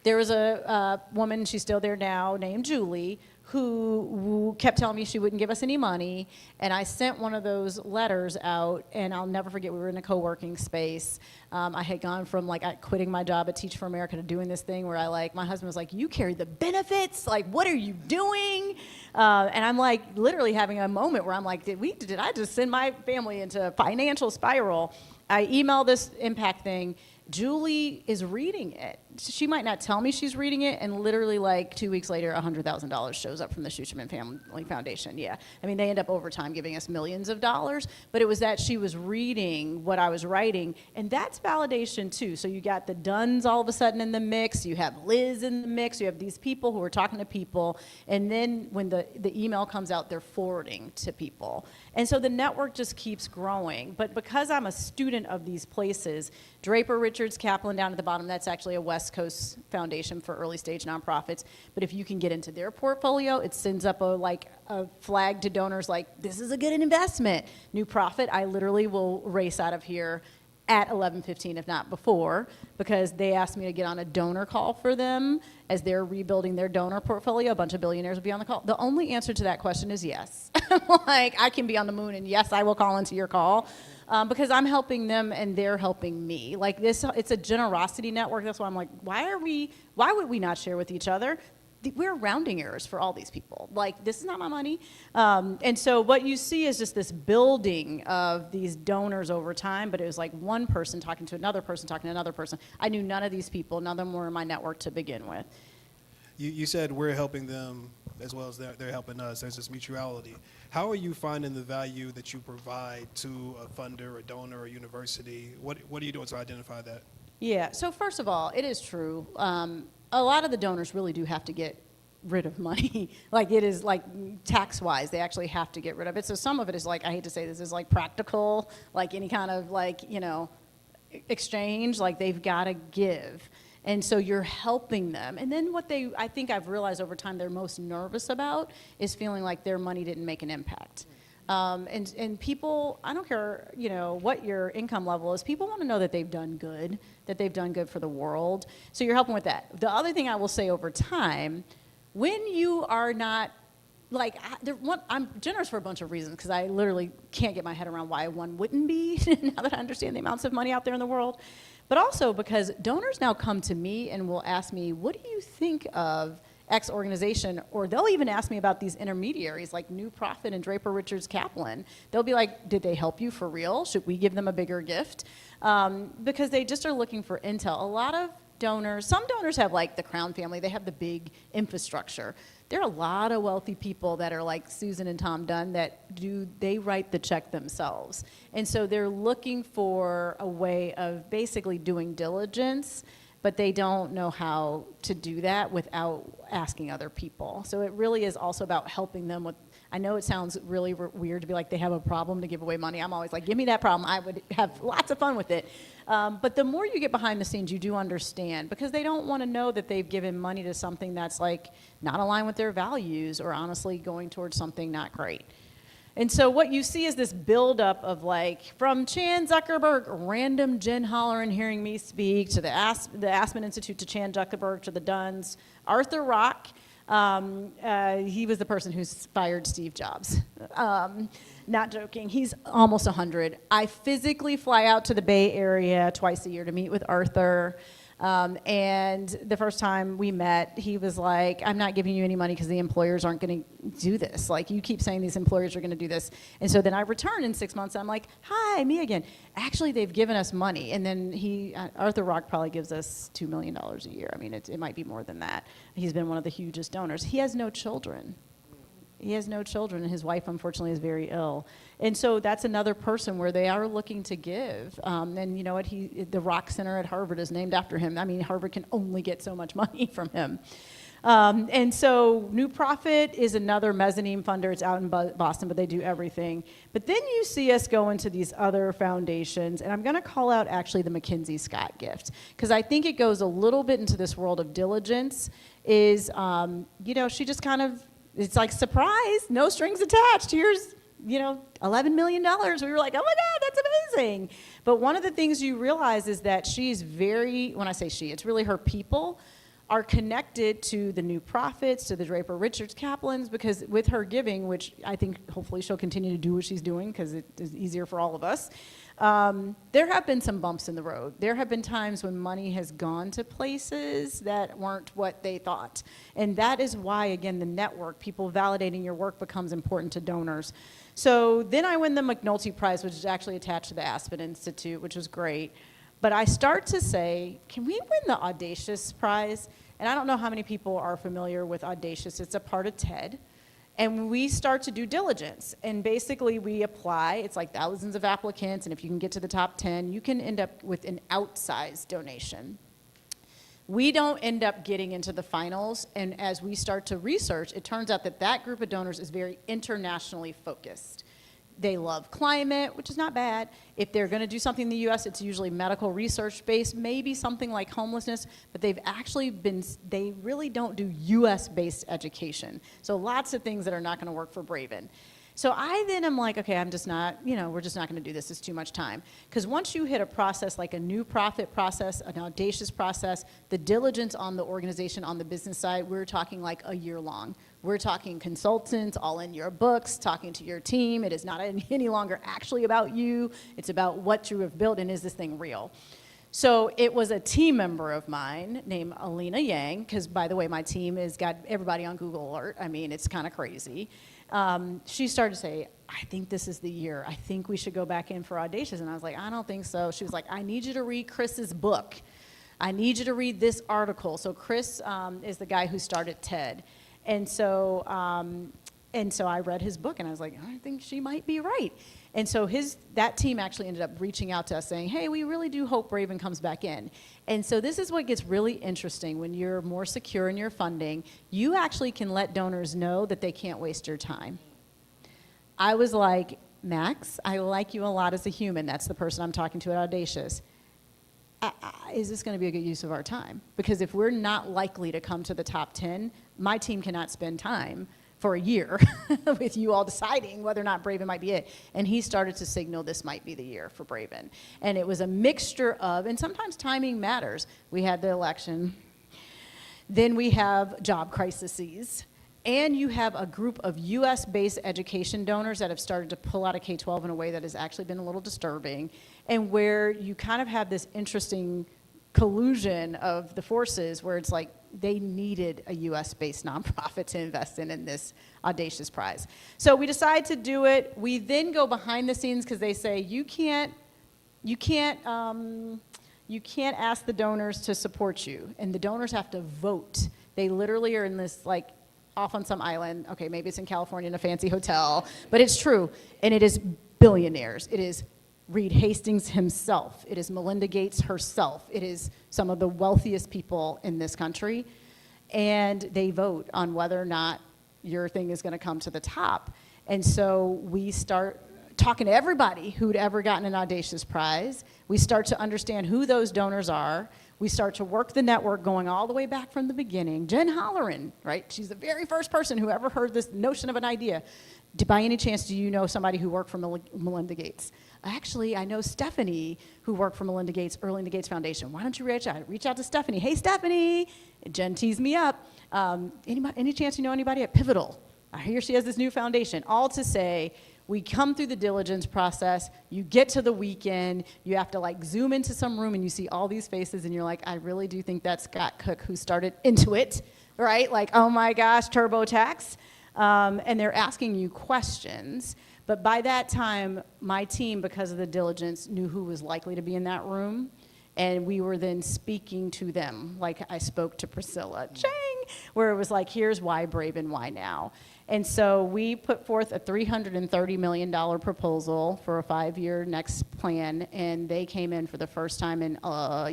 there was a woman, she's still there now, named Julie, who kept telling me she wouldn't give us any money, and I sent one of those letters out, and I'll never forget, we were in a co-working space. I had gone from quitting my job at Teach for America to doing this thing where my husband was like, you carry the benefits, what are you doing? And I'm literally having a moment where I'm like, did I just send my family into a financial spiral? I emailed this impact thing. Julie is reading it. She might not tell me she's reading it, and literally 2 weeks later, $100,000 shows up from the Schusterman Family Foundation. Yeah, I mean, they end up over time giving us millions of dollars, but it was that she was reading what I was writing, and that's validation too. So you got the Dunns all of a sudden in the mix, you have Liz in the mix, you have these people who are talking to people, and then when the email comes out, they're forwarding to people. And so the network just keeps growing. But because I'm a student of these places, Draper Richards Kaplan down at the bottom, that's actually a West Coast foundation for early stage nonprofits. But if you can get into their portfolio, it sends up a flag to donors this is a good investment. New Profit, I literally will race out of here at 11:15, if not before, because they asked me to get on a donor call for them as they're rebuilding their donor portfolio. A bunch of billionaires will be on the call. The only answer to that question is yes. I can be on the moon, and yes, I will call into your call. because I'm helping them and they're helping me. Like this, it's a generosity network. That's why I'm like, why would we not share with each other? We're rounding errors for all these people. Like, this is not my money. And so what you see is just this building of these donors over time, but it was like one person talking to another person, talking to another person. I knew none of these people, none of them were in my network to begin with. You said we're helping them as well as they're helping us. There's this mutuality. How are you finding the value that you provide to a funder, a donor, a university? What are you doing to identify that? Yeah, so first of all, it is true. A lot of the donors really do have to get rid of money. Like, it is like tax-wise, they actually have to get rid of it. So some of it is like, I hate to say this, is like practical, like any kind of like, you know, exchange, like they've got to give. And so you're helping them. And then what I think I've realized over time they're most nervous about is feeling like their money didn't make an impact. And people, I don't care, you know, what your income level is, people want to know that they've done good, that they've done good for the world. So you're helping with that. The other thing I will say over time, when you are not, like, I'm generous for a bunch of reasons, because I literally can't get my head around why one wouldn't be now that I understand the amounts of money out there in the world. But also because donors now come to me and will ask me, what do you think of X organization? Or they'll even ask me about these intermediaries like New Profit and Draper Richards Kaplan. They'll be like, did they help you for real? Should we give them a bigger gift? Because they just are looking for intel. A lot of donors, some donors have like the Crown family, they have the big infrastructure. There are a lot of wealthy people that are like Susan and Tom Dunn that they write the check themselves. And so they're looking for a way of basically doing diligence, but they don't know how to do that without asking other people. So it really is also about helping them with, I know it sounds really weird to be like they have a problem to give away money. I'm always like, give me that problem. I would have lots of fun with it. But the more you get behind the scenes, you do understand, because they don't want to know that they've given money to something that's like not aligned with their values, or honestly going towards something not great. And so what you see is this buildup of like, from Chan Zuckerberg, random Jen Holleran hearing me speak, to the Aspen Institute, to Chan Zuckerberg, to the Dunns, Arthur Rock. He was the person who fired Steve Jobs. Not joking, he's almost 100. I physically fly out to the Bay Area twice a year to meet with Arthur. And the first time we met, he was like, I'm not giving you any money because the employers aren't going to do this. Like, you keep saying these employers are going to do this. And so then I return in 6 months. I'm like, hi, me again. Actually, they've given us money. And then Arthur Rock probably gives us $2 million a year. I mean, it might be more than that. He's been one of the hugest donors. He has no children. He has no children, and his wife, unfortunately, is very ill. And so that's another person where they are looking to give. And you know what? The Rock Center at Harvard is named after him. I mean, Harvard can only get so much money from him. And so New Profit is another mezzanine funder. It's out in Boston, but they do everything. But then you see us go into these other foundations, and I'm going to call out actually the McKinsey Scott gift, because I think it goes a little bit into this world of diligence. You know, she just kind of, it's like, surprise, no strings attached. Here's, you know, $11 million. We were like, oh my God, that's amazing. But one of the things you realize is that she's when I say she, it's really her people are connected to the New Profits, to the Draper Richards Kaplans, because with her giving, which I think hopefully she'll continue to do what she's doing because it is easier for all of us, there have been some bumps in the road. There have been times when money has gone to places that weren't what they thought. And that is why, again, the network, people validating your work, becomes important to donors. So then I win the McNulty Prize, which is actually attached to the Aspen Institute, which was great. But I start to say, can we win the Audacious Prize? And I don't know how many people are familiar with Audacious. It's a part of TED. And we start to do diligence. And basically we apply. It's like thousands of applicants. And if you can get to the top 10, you can end up with an outsized donation. We don't end up getting into the finals. And as we start to research, it turns out that that group of donors is very internationally focused. They love climate, which is not bad. If they're going to do something in the U.S., it's usually medical research based, maybe something like homelessness, but they really don't do U.S. based education. So lots of things that are not going to work for Braven. So I then am like, okay, I'm just not, we're just not going to do this. It's too much time. Because once you hit a process like a new profit process, an audacious process, the diligence on the organization, on the business side, we're talking like a year long. We're talking consultants, all in your books, talking to your team. It is not any longer actually about you. It's about what you have built, and is this thing real? So it was a team member of mine named Alina Yang, because by the way, my team has got everybody on Google Alert. I mean, it's kind of crazy. She started to say, I think this is the year. I think we should go back in for Audacious. And I was like, I don't think so. She was like, I need you to read Chris's book. I need you to read this article. So Chris is the guy who started TED. And so I read his book, and I was like, I think she might be right. And so that team actually ended up reaching out to us saying, hey, we really do hope Braven comes back in. And so this is what gets really interesting. When you're more secure in your funding, you actually can let donors know that they can't waste your time. I was like, Max, I like you a lot as a human. That's the person I'm talking to at Audacious. Is this going to be a good use of our time? Because if we're not likely to come to the top 10, my team cannot spend time for a year with you all deciding whether or not Braven might be it. And he started to signal this might be the year for Braven. And it was a mixture of, and sometimes timing matters. We had the election. Then we have job crises. And you have a group of US-based education donors that have started to pull out of K-12 in a way that has actually been a little disturbing, and where you kind of have this interesting collusion of the forces where it's like they needed a US-based nonprofit to invest in this Audacious prize. So we decide to do it. We then go behind the scenes because they say you can't ask the donors to support you, and the donors have to vote. They literally are in this like off on some island. Okay, maybe it's in California in a fancy hotel, but it's true. And it is billionaires. It is Reed Hastings himself. It is Melinda Gates herself. It is some of the wealthiest people in this country. And they vote on whether or not your thing is going to come to the top. And so we start talking to everybody who'd ever gotten an Audacious prize. We start to understand who those donors are. We start to work the network going all the way back from the beginning. Jen Holleran, right? She's the very first person who ever heard this notion of an idea. By any chance, do you know somebody who worked for Melinda Gates? Actually, I know Stephanie who worked for Melinda Gates, early in the Gates Foundation. Why don't you reach out? Reach out to Stephanie. Hey, Stephanie. Jen teased me up. Any chance you know anybody at Pivotal? I hear she has this new foundation. All to say, we come through the diligence process, you get to the weekend, you have to like zoom into some room and you see all these faces and you're like, I really do think that's Scott Cook who started Intuit, right? Like, oh my gosh, TurboTax. And they're asking you questions. But by that time, my team, because of the diligence, knew who was likely to be in that room. And we were then speaking to them, like I spoke to Priscilla Chang, where it was like, here's why Braven, why now? And so we put forth a $330 million proposal for a 5-year next plan, and they came in for the first time in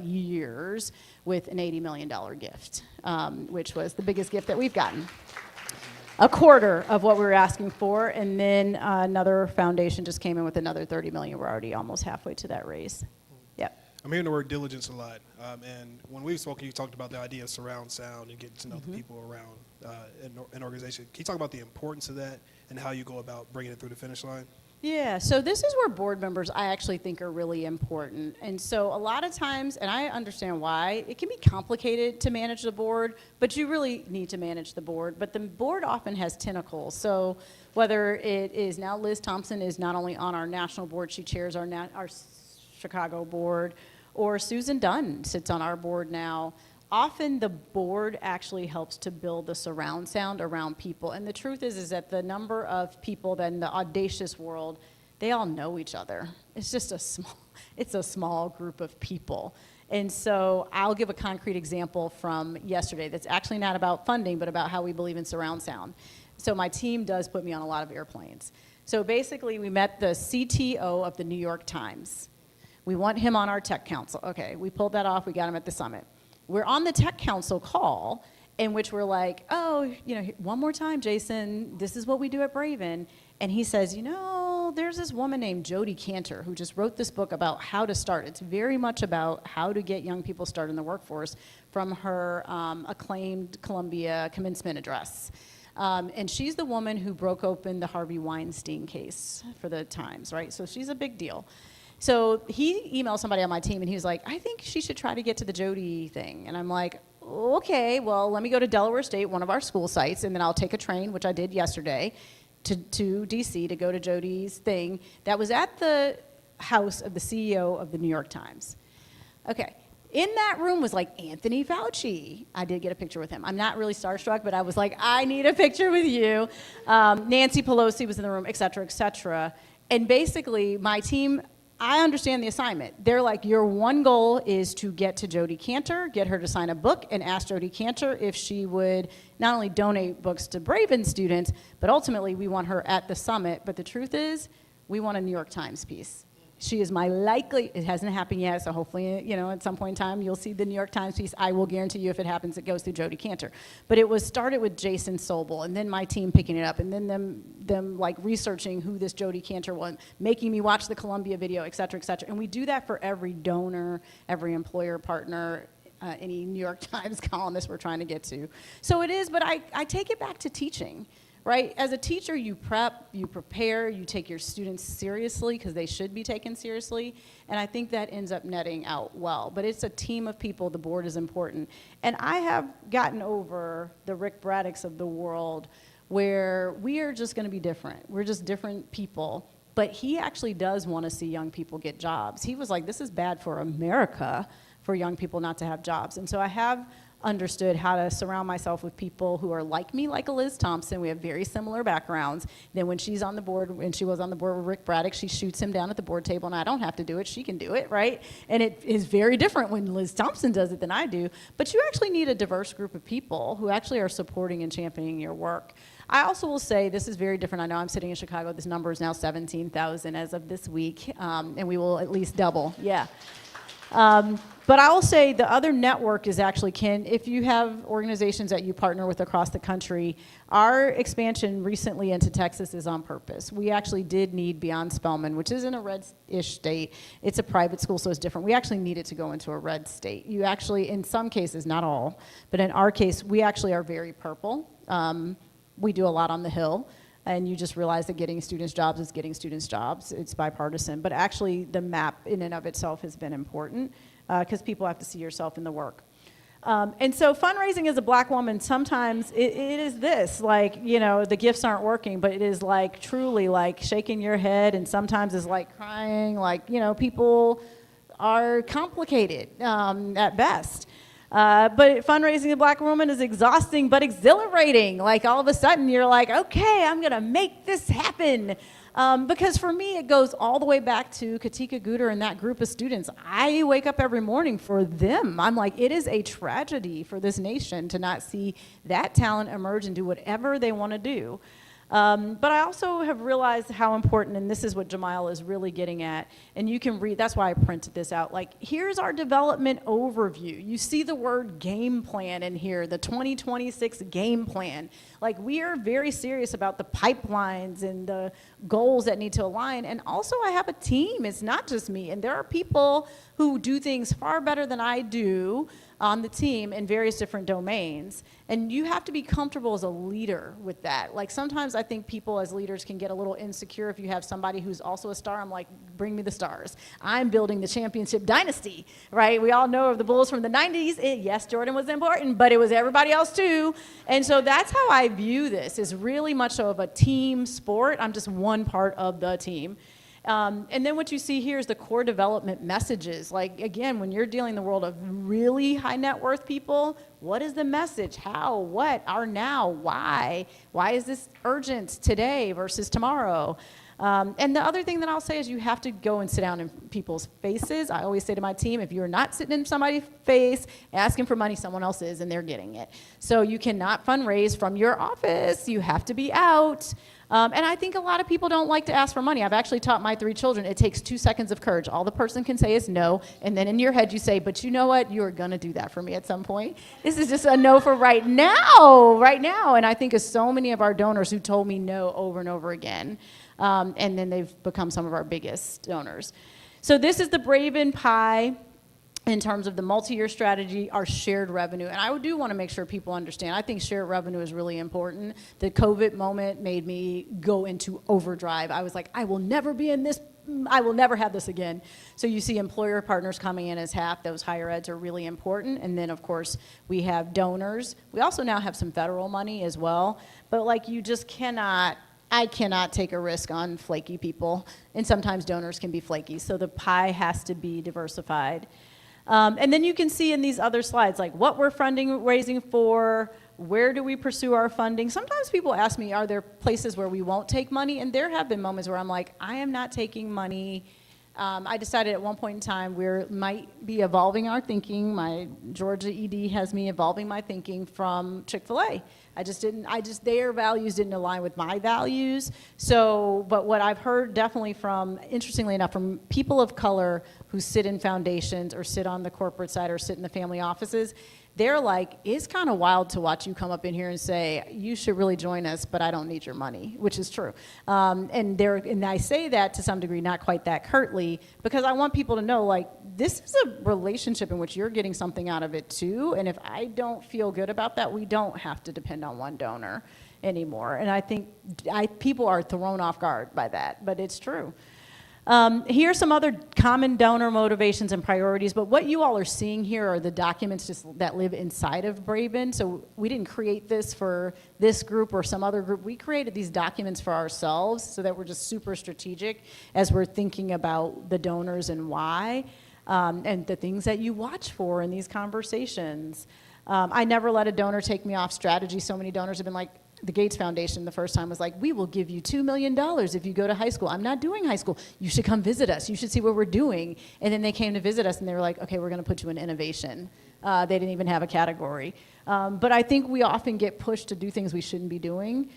years with an $80 million gift, which was the biggest gift that we've gotten. A quarter of what we were asking for, and then another foundation just came in with another $30 million. We're already almost halfway to that raise. Yep. I'm hearing the word diligence a lot. And when we've spoken, you talked about the idea of surround sound and getting to know the people around an organization. Can you talk about the importance of that and how you go about bringing it through the finish line? Yeah, so this is where board members I actually think are really important. And so a lot of times, and I understand why, it can be complicated to manage the board, but you really need to manage the board. But the board often has tentacles. So whether it is now Liz Thompson is not only on our national board, she chairs our Chicago board, or Susan Dunn sits on our board now. Often the board actually helps to build the surround sound around people. And the truth is that the number of people that in the Audacious world, they all know each other. It's just a small group of people. And so I'll give a concrete example from yesterday that's actually not about funding, but about how we believe in surround sound. So my team does put me on a lot of airplanes. So basically we met the CTO of the New York Times. We want him on our tech council. Okay, we pulled that off, we got him at the summit. We're on the tech council call in which we're like, oh, one more time, Jason, this is what we do at Braven. And he says, there's this woman named Jodi Kantor who just wrote this book about how to start. It's very much about how to get young people started in the workforce from her acclaimed Columbia commencement address. And she's the woman who broke open the Harvey Weinstein case for the Times, right? So she's a big deal. So he emailed somebody on my team, and he was like, I think she should try to get to the Jody thing. And I'm like, okay, well, let me go to Delaware State, one of our school sites, and then I'll take a train, which I did yesterday, to D.C. to go to Jody's thing that was at the house of the CEO of the New York Times. Okay. In that room was like Anthony Fauci. I did get a picture with him. I'm not really starstruck, but I was like, I need a picture with you. Nancy Pelosi was in the room, et cetera, et cetera. And basically, my team, I understand the assignment. They're like, your one goal is to get to Jody Cantor, get her to sign a book, and ask Jody Cantor if she would not only donate books to Braven students, but ultimately we want her at the summit. But the truth is, we want a New York Times piece. She is my likely, it hasn't happened yet, so hopefully, you know, at some point in time, you'll see the New York Times piece. I will guarantee you if it happens, it goes through Jody Cantor. But it was started with Jason Sobel, and then my team picking it up, and then them like researching who this Jody Cantor was, making me watch the Columbia video, et cetera, et cetera. And we do that for every donor, every employer partner, any New York Times columnist we're trying to get to. So it is, but I take it back to teaching. Right? As a teacher, you prep, you prepare, you take your students seriously because they should be taken seriously, and I think that ends up netting out well. But it's a team of people. The board is important. And I have gotten over the Rick Braddocks of the world where we are just going to be different. We're just different people. But he actually does want to see young people get jobs. He was like, this is bad for America for young people not to have jobs. And so I have understood how to surround myself with people who are like me, like a Liz Thompson. We have very similar backgrounds. Then when she's on the board, when she was on the board with Rick Braddock, she shoots him down at the board table, and I don't have to do it. She can do it, right? And it is very different when Liz Thompson does it than I do. But you actually need a diverse group of people who actually are supporting and championing your work. I also will say this is very different. I know I'm sitting in Chicago. This number is now 17,000 as of this week, and we will at least double. Yeah. But I will say the other network is actually if you have organizations that you partner with across the country, our expansion recently into Texas is on purpose. We actually did need Beyond Spelman, which is in a red-ish state. It's a private school, so it's different. We actually needed to go into a red state. You actually, in some cases, not all, but in our case, we actually are very purple. We do a lot on the Hill. And you just realize that getting students jobs is getting students jobs. It's bipartisan. But actually, the map in and of itself has been important because people have to see yourself in the work. And so fundraising as a black woman, sometimes it is this, like, you know, the gifts aren't working, but it is like truly like shaking your head, and sometimes it's like crying, like, you know, people are complicated at best. But fundraising a black woman is exhausting but exhilarating. Like all of a sudden you're like, okay, I'm gonna make this happen. Because for me, it goes all the way back to Katika Guter and that group of students. I wake up every morning for them. I'm like, it is a tragedy for this nation to not see that talent emerge and do whatever they want to do. But I also have realized how important, and this is what Jamal is really getting at, and you can read, that's why I printed this out, like, here's our development overview. You see the word game plan in here, the 2026 game plan. Like, we are very serious about the pipelines and the goals that need to align, and also I have a team. It's not just me, and there are people who do things far better than I do on the team in various different domains. And you have to be comfortable as a leader with that. Like sometimes I think people as leaders can get a little insecure if you have somebody who's also a star. I'm like, bring me the stars. I'm building the championship dynasty, right? We all know of the Bulls from the 90s. Yes, Jordan was important, but it was everybody else too. And so that's how I view this, is really much so of a team sport. I'm just one part of the team. And then what you see here is the core development messages. Like, again, when you're dealing in the world of really high net worth people, what is the message? How? What? Our now? Why? Why is this urgent today versus tomorrow? And the other thing that I'll say is you have to go and sit down in people's faces. I always say to my team, if you're not sitting in somebody's face asking for money, someone else is, and they're getting it. So you cannot fundraise from your office. You have to be out. And I think a lot of people don't like to ask for money. I've actually taught my 3 children, it takes 2 seconds of courage. All the person can say is no, and then in your head you say, but you know what? You are going to do that for me at some point. This is just a no for right now. And I think of so many of our donors who told me no over and over again. And then they've become some of our biggest donors. So this is the Braven pie. in terms of the multi-year strategy, our shared revenue. And I do want to make sure people understand, I think shared revenue is really important. The COVID moment made me go into overdrive. I was like, I will never be in this, I will never have this again. So you see employer partners coming in as half. Those higher eds are really important. And then, of course, we have donors. We also now have some federal money as well. But like, you just cannot, I cannot take a risk on flaky people. And sometimes donors can be flaky. So the pie has to be diversified. And then you can see in these other slides, like what we're raising for, where do we pursue our funding. Sometimes people ask me, are there places where we won't take money? And there have been moments where I'm like, I am not taking money. I decided at one point in time we might be evolving our thinking. My Georgia ED has me evolving my thinking from Chick-fil-A. Their values didn't align with my values. So, but what I've heard definitely from, interestingly enough, from people of color who sit in foundations or sit on the corporate side or sit in the family offices, they're like, it's kind of wild to watch you come up in here and say, you should really join us, but I don't need your money, which is true. And I say that to some degree, not quite that curtly, because I want people to know, like, this is a relationship in which you're getting something out of it too. And if I don't feel good about that, we don't have to depend on one donor anymore. And I think people are thrown off guard by that, but it's true. Here are some other common donor motivations and priorities, but what you all are seeing here are the documents that live inside of Braven. So we didn't create this for this group or some other group. We created these documents for ourselves so that we're just super strategic as we're thinking about the donors and why, and the things that you watch for in these conversations. I never let a donor take me off strategy. So many donors have been like, the Gates Foundation the first time was like, we will give you $2 million if you go to high school. I'm not doing high school. You should come visit us. You should see what we're doing. And then they came to visit us and they were like, okay, we're going to put you in innovation. They didn't even have a category. But I think we often get pushed to do things we shouldn't be doing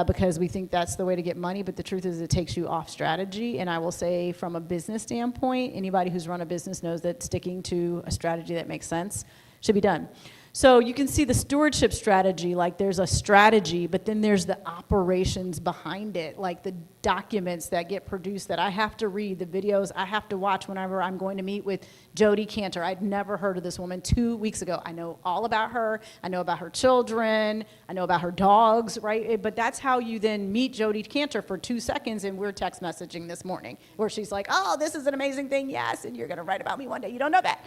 because we think that's the way to get money. But the truth is it takes you off strategy. And I will say from a business standpoint, anybody who's run a business knows that sticking to a strategy that makes sense should be done. So you can see the stewardship strategy, like there's a strategy, but then there's the operations behind it, like the documents that get produced that I have to read, the videos I have to watch whenever I'm going to meet with Jodi Kantor. I'd never heard of this woman 2 weeks ago. I know all about her. I know about her children. I know about her dogs, right? But that's how you then meet Jodi Kantor for 2 seconds, and we're text messaging this morning where she's like, oh, this is an amazing thing, yes, and you're going to write about me one day. You don't know that.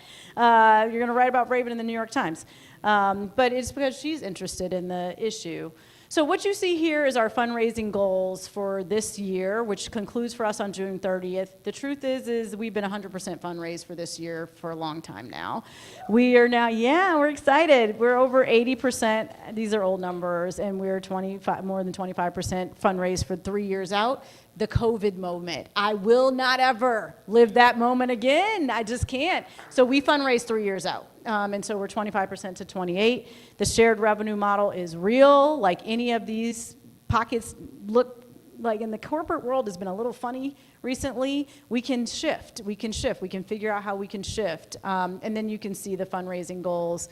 You're going to write about Braven in the New York Times. But it's because she's interested in the issue. So what you see here is our fundraising goals for this year, which concludes for us on June 30th. The truth is we've been 100% fundraised for this year for a long time now. We are now, we're excited. We're over 80%. These are old numbers, and we're more than 25% fundraised for 3 years out. The COVID moment. I will not ever live that moment again. I just can't. So we fundraise 3 years out. And so we're 25% to 28. The shared revenue model is real. Like any of these pockets look like in the corporate world has been a little funny recently. We can shift. We can figure out how we can shift. And then you can see the fundraising goals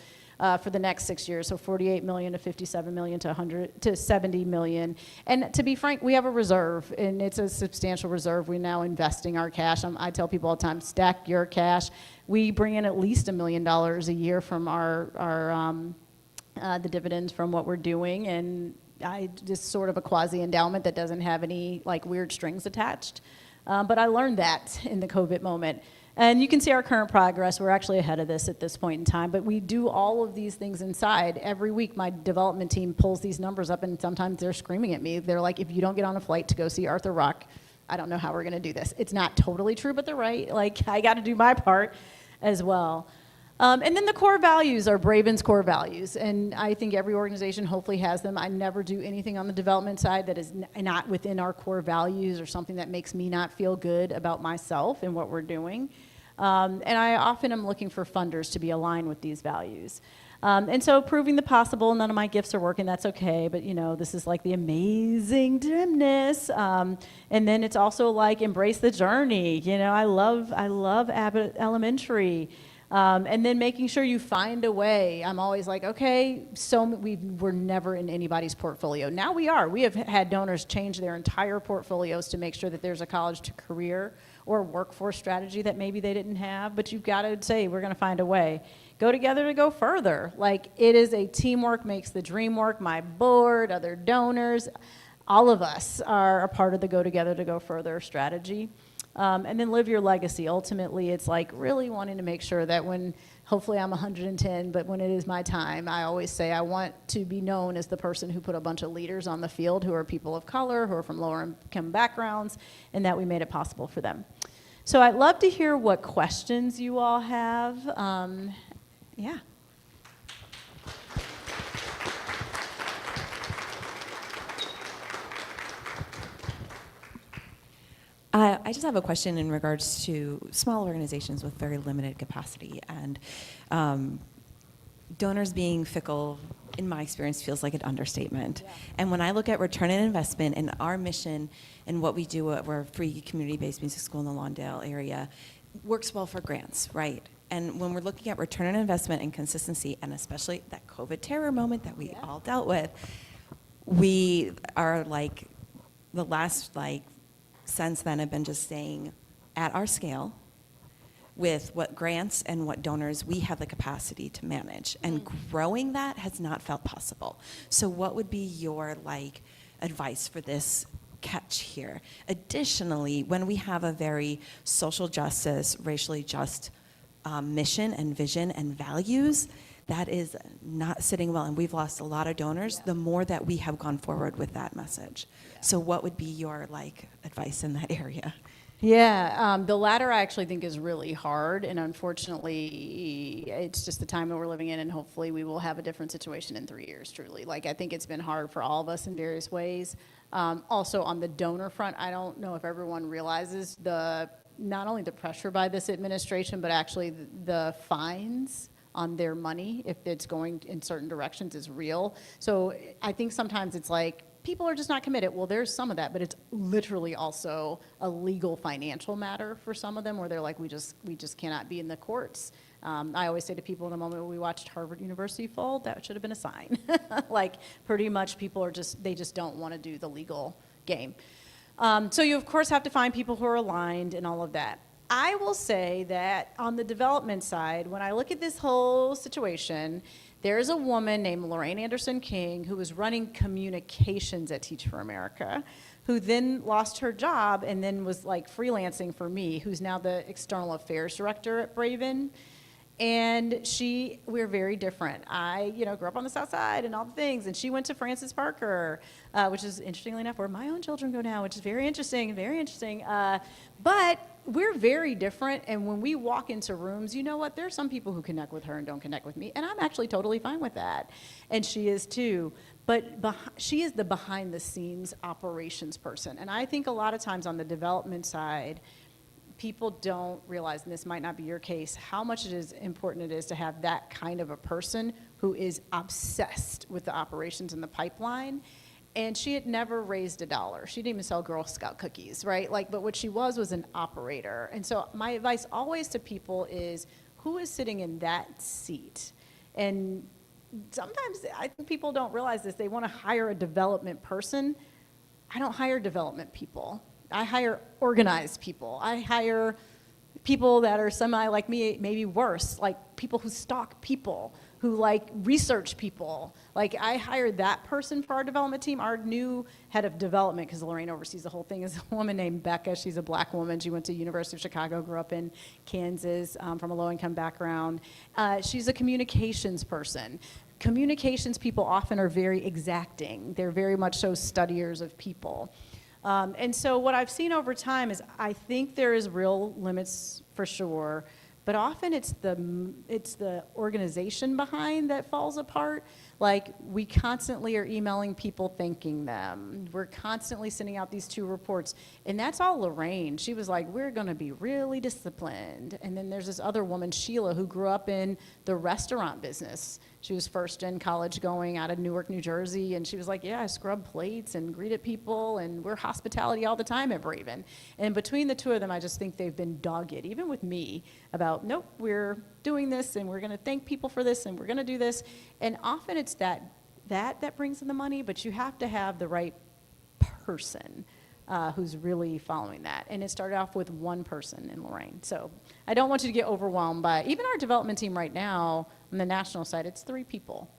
for the next 6 years, so 48 million to 57 million to 100 to 70 million. And to be frank, we have a reserve, and it's a substantial reserve. We're now investing our cash. I tell people all the time, stack your cash. We bring in at least $1 million a year from the dividends from what we're doing, and I just sort of a quasi endowment that doesn't have any like weird strings attached. But I learned that in the COVID moment. And you can see our current progress. We're actually ahead of this at this point in time, but we do all of these things inside. Every week, my development team pulls these numbers up, and sometimes they're screaming at me. They're like, if you don't get on a flight to go see Arthur Rock, I don't know how we're going to do this. It's not totally true, but they're right. Like, I got to do my part as well. And then the core values are Braven's core values, and I think every organization hopefully has them. I never do anything on the development side that is not within our core values or something that makes me not feel good about myself and what we're doing. And I often am looking for funders to be aligned with these values. And so proving the possible, none of my gifts are working, that's okay, but this is like the amazing gymnast. And then it's also like embrace the journey. I love Abbott Elementary. And then making sure you find a way. I'm always like, okay, so we were never in anybody's portfolio. Now we are. We have had donors change their entire portfolios to make sure that there's a college to career or workforce strategy that maybe they didn't have. But you've got to say, we're going to find a way. Go together to go further. Like, it is a teamwork makes the dream work. My board, other donors, all of us are a part of the Go Together to Go Further strategy. And then live your legacy. Ultimately, it's like really wanting to make sure that when, hopefully I'm 110, but when it is my time, I always say I want to be known as the person who put a bunch of leaders on the field who are people of color, who are from lower income backgrounds, and that we made it possible for them. So I'd love to hear what questions you all have. Yeah. I just have a question in regards to small organizations with very limited capacity, and donors being fickle, in my experience, feels like an understatement. Yeah. And when I look at return on investment and our mission and what we do, we're a free community-based music school in the Lawndale area, works well for grants, right? And when we're looking at return on investment and consistency, and especially that COVID terror moment that we all dealt with, we are like, the last since then have been just staying at our scale with what grants and what donors we have the capacity to manage. And growing that has not felt possible. So what would be your advice for this catch here? Additionally, when we have a very social justice, racially just mission and vision and values, that is not sitting well, and we've lost a lot of donors the more that we have gone forward with that message. So what would be your advice in that area? Yeah, the latter I actually think is really hard, and unfortunately, it's just the time that we're living in, and hopefully we will have a different situation in 3 years, truly. I think it's been hard for all of us in various ways. Also, on the donor front, I don't know if everyone realizes not only the pressure by this administration, but actually the fines on their money if it's going in certain directions is real. So I think sometimes it's people are just not committed. Well, there's some of that, but it's literally also a legal financial matter for some of them where they're like, we just cannot be in the courts. I always say to people in the moment when we watched Harvard University fold, that should have been a sign. Pretty much people they just don't want to do the legal game. So you of course have to find people who are aligned and all of that. I will say that on the development side, when I look at this whole situation, there's a woman named Lorraine Anderson King who was running communications at Teach for America, who then lost her job and then was freelancing for me, who's now the external affairs director at Braven. And we're very different. I, grew up on the South Side and all the things, and she went to Francis Parker, which is interestingly enough where my own children go now, which is very interesting. But we're very different, and when we walk into rooms, you know what? There are some people who connect with her and don't connect with me, and I'm actually totally fine with that, and she is too. But she is the behind-the-scenes operations person, and I think a lot of times on the development side, people don't realize, and this might not be your case, how much important it is to have that kind of a person who is obsessed with the operations in the pipeline. And she had never raised $1. She didn't even sell Girl Scout cookies, right? but what she was an operator. And so my advice always to people is, who is sitting in that seat? And sometimes I think people don't realize this. They want to hire a development person. I don't hire development people. I hire organized people. I hire people that are semi like me, maybe worse, people who stalk people, who research people. I hired that person for our development team. Our new head of development, because Lorraine oversees the whole thing, is a woman named Becca. She's a black woman. She went to University of Chicago, grew up in Kansas, from a low-income background. She's a communications person. Communications people often are very exacting. They're very much so studiers of people. And so what I've seen over time is I think there is real limits for sure, but often it's the organization behind that falls apart. We constantly are emailing people thanking them. We're constantly sending out these 2 reports, and that's all Lorraine. She was like, we're going to be really disciplined. And then there's this other woman, Sheila, who grew up in the restaurant business. She was first in college going out of Newark, New Jersey, and she was like, yeah, I scrub plates and greeted people, and we're hospitality all the time at Braven. And between the two of them, I just think they've been dogged, even with me, about, nope, we're doing this, and we're going to thank people for this, and we're going to do this. And often it's that brings in the money, but you have to have the right person who's really following that. And it started off with one person in Lorraine. So I don't want you to get overwhelmed by, even our development team right now on the national side, it's 3 people.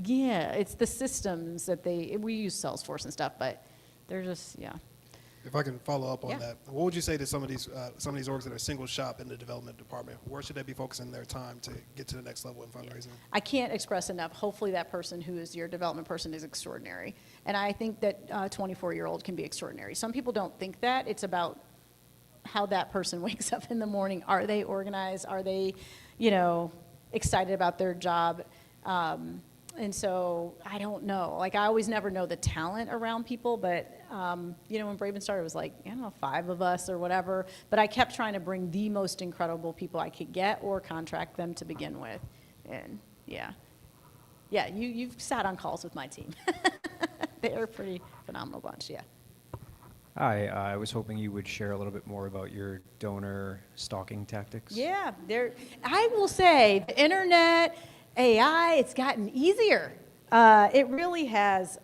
Yeah, it's the systems that we use Salesforce and stuff, but they're just, yeah. If I can follow up on Yeah. that, what would you say to some of these orgs that are single shop in the development department? Where should they be focusing their time to get to the next level in fundraising? I can't express enough. Hopefully that person who is your development person is extraordinary. And I think that a 24-year-old can be extraordinary. Some people don't think that. It's about how that person wakes up in the morning. Are they organized? Are they, excited about their job? And so I don't know. Like, I always never know the talent around people, but, when Braven started, it was like, 5 of us or whatever. But I kept trying to bring the most incredible people I could get or contract them to begin with. And, yeah, you've sat on calls with my team. They're a pretty phenomenal bunch, yeah. Hi, I was hoping you would share a little bit more about your donor stalking tactics. Yeah, I will say, the internet, AI, it's gotten easier. It really has.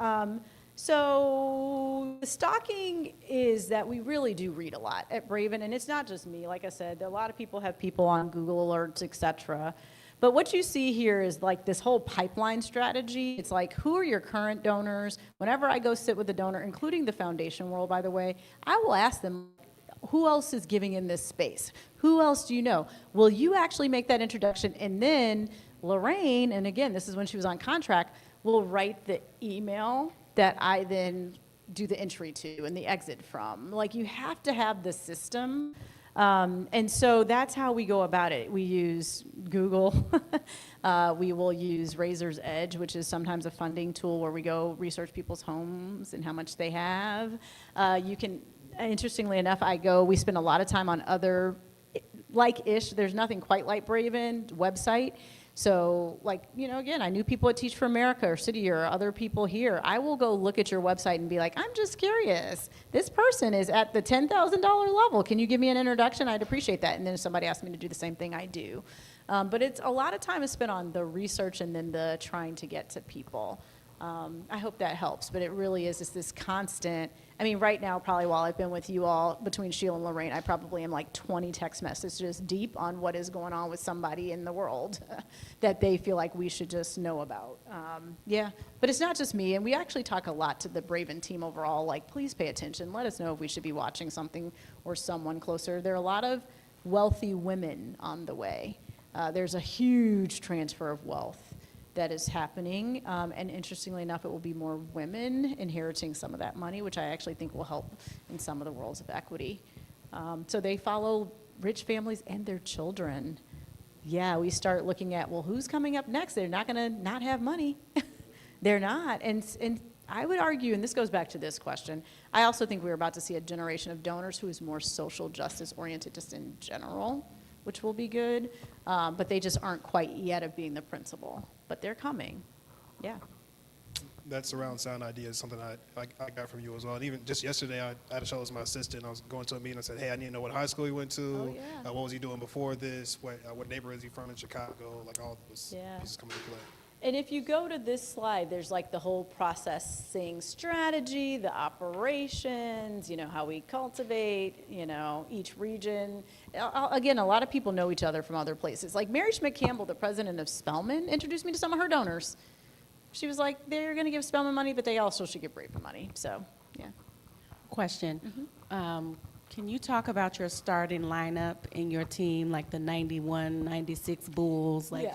So the stalking is that we really do read a lot at Braven, and it's not just me. Like I said, a lot of people have people on Google Alerts, et cetera. But what you see here is like this whole pipeline strategy. It's like, who are your current donors? Whenever I go sit with a donor, including the foundation world, by the way, I will ask them, who else is giving in this space? Who else do you know? Will you actually make that introduction? And then Lorraine, and again, this is when she was on contract, will write the email that I then do the entry to and the exit from. Like, you have to have the system. And so that's how we go about it. We use Google. We will use Razor's Edge, which is sometimes a funding tool where we go research people's homes and how much they have. You can, interestingly enough, we spend a lot of time on other, like-ish, there's nothing quite like Braven website. So, again, I knew people at Teach for America or City or other people here. I will go look at your website and be like, I'm just curious. This person is at the $10,000 level. Can you give me an introduction? I'd appreciate that. And then if somebody asks me to do the same thing, I do. But it's a lot of time is spent on the research and then the trying to get to people. I hope that helps, but it really is just this constant. I mean, right now, probably while I've been with you all, between Sheila and Lorraine, I probably am like 20 text messages deep on what is going on with somebody in the world that they feel like we should just know about. But it's not just me, and we actually talk a lot to the Braven team overall, like, please pay attention. Let us know if we should be watching something or someone closer. There are a lot of wealthy women on the way. There's a huge transfer of wealth that is happening, and interestingly enough, it will be more women inheriting some of that money, which I actually think will help in some of the worlds of equity. So they follow rich families and their children. Yeah, we start looking at, well, who's coming up next? They're not gonna not have money. They're not, and I would argue, and this goes back to this question, I also think we're about to see a generation of donors who is more social justice oriented just in general, which will be good, but they just aren't quite yet of being the principal. But they're coming, yeah. That surround sound idea is something I got from you as well. And even just yesterday, I had a show with my assistant. I was going to a meeting. I said, hey, I need to know what high school he went to. Oh, yeah. What was he doing before this? What neighborhood is he from in Chicago? Like, all those pieces come into play. And if you go to this slide, there's like the whole processing strategy, the operations, how we cultivate, each region. Again, a lot of people know each other from other places. Like Mary Schmidt Campbell, the president of Spelman, introduced me to some of her donors. She was like, they're going to give Spelman money, but they also should give Braven money. So, yeah. Question. Can you talk about your starting lineup in your team, like the 91, 96 Bulls? Like,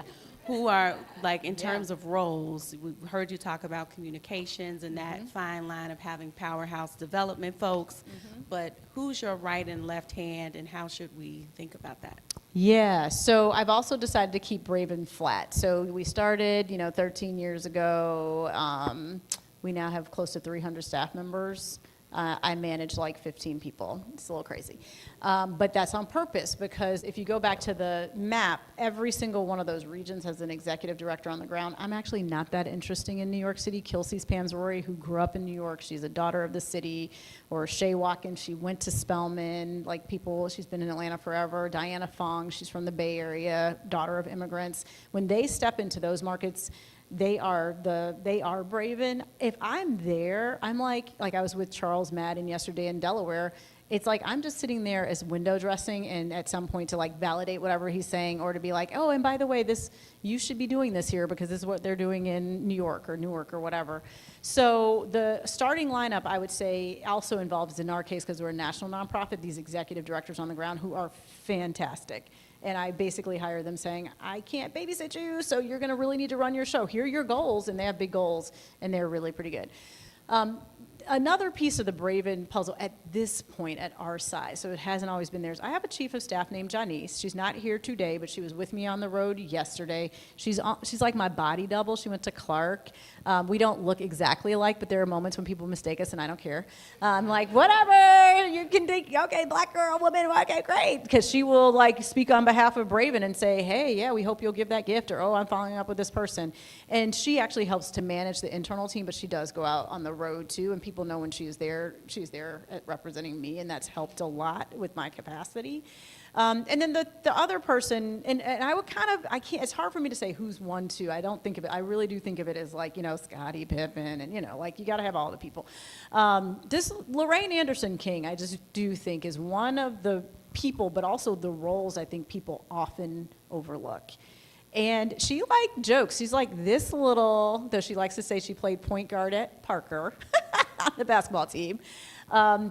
who are, like, in terms of roles, we heard you talk about communications and that fine line of having powerhouse development folks, but who's your right and left hand, and how should we think about that? Yeah, so I've also decided to keep Braven flat. So we started, 13 years ago. We now have close to 300 staff members. I manage like 15 people. It's a little crazy. But that's on purpose, because if you go back to the map, every single one of those regions has an executive director on the ground. I'm actually not that interesting in New York City. Kelsey Panzori, who grew up in New York, she's a daughter of the city. Or Shay Watkins, she went to Spelman. Like people, she's been in Atlanta forever. Diana Fong, she's from the Bay Area, daughter of immigrants. When they step into those markets, they are Braven. If I'm there, I'm like I was with Charles Madden yesterday in Delaware. It's like I'm just sitting there as window dressing, and at some point to like validate whatever he's saying, or to be like, oh, and by the way, this, you should be doing this here because this is what they're doing in New York or Newark or whatever. So the starting lineup, I would say, also involves, in our case, because we're a national nonprofit, these executive directors on the ground who are fantastic. And I basically hire them saying, I can't babysit you, so you're going to really need to run your show. Here are your goals, and they have big goals, and they're really pretty good. Another piece of the Braven puzzle at this point at our size, so it hasn't always been theirs. I have a chief of staff named Janice. She's not here today, but she was with me on the road yesterday. She's like my body double. She went to Clark. We don't look exactly alike, but there are moments when people mistake us, and I don't care. I'm like, whatever, you can think, okay, black girl, woman, okay, great. Because she will like speak on behalf of Braven and say, hey, yeah, we hope you'll give that gift, or, oh, I'm following up with this person. And she actually helps to manage the internal team, but she does go out on the road too, and people know when she's there representing me, and that's helped a lot with my capacity. And then the other person, and I would I can't, it's hard for me to say who's one, two. I don't think of it, I really do think of it as like, Scottie Pippen, and like you gotta have all the people. This Lorraine Anderson King, I just do think is one of the people, but also the roles I think people often overlook. And she jokes. She's like this little, though she likes to say she played point guard at Parker on the basketball team,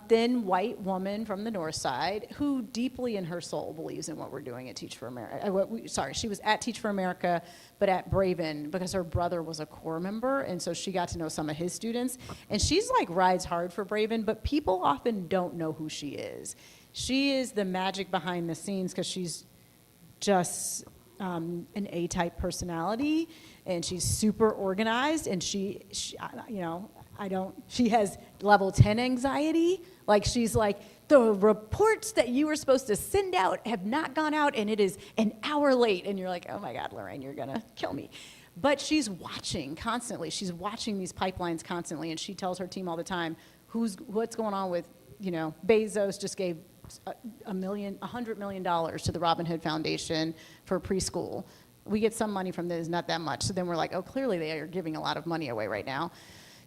thin white woman from the north side who deeply in her soul believes in what we're doing at Teach for America. She was at Teach for America, but at Braven because her brother was a corps member, and so she got to know some of his students. And she's like rides hard for Braven, but people often don't know who she is. She is the magic behind the scenes because she's just an A-type personality, and she's super organized, and she has level 10 anxiety. Like she's like, the reports that you were supposed to send out have not gone out, and it is an hour late, and you're like, oh my God, Lorraine, you're gonna kill me. But she's watching constantly. She's watching these pipelines constantly, and she tells her team all the time, what's going on with, Bezos just gave $100 million to the Robin Hood Foundation for preschool. We get some money from this, not that much. So then we're like, oh, clearly they are giving a lot of money away right now.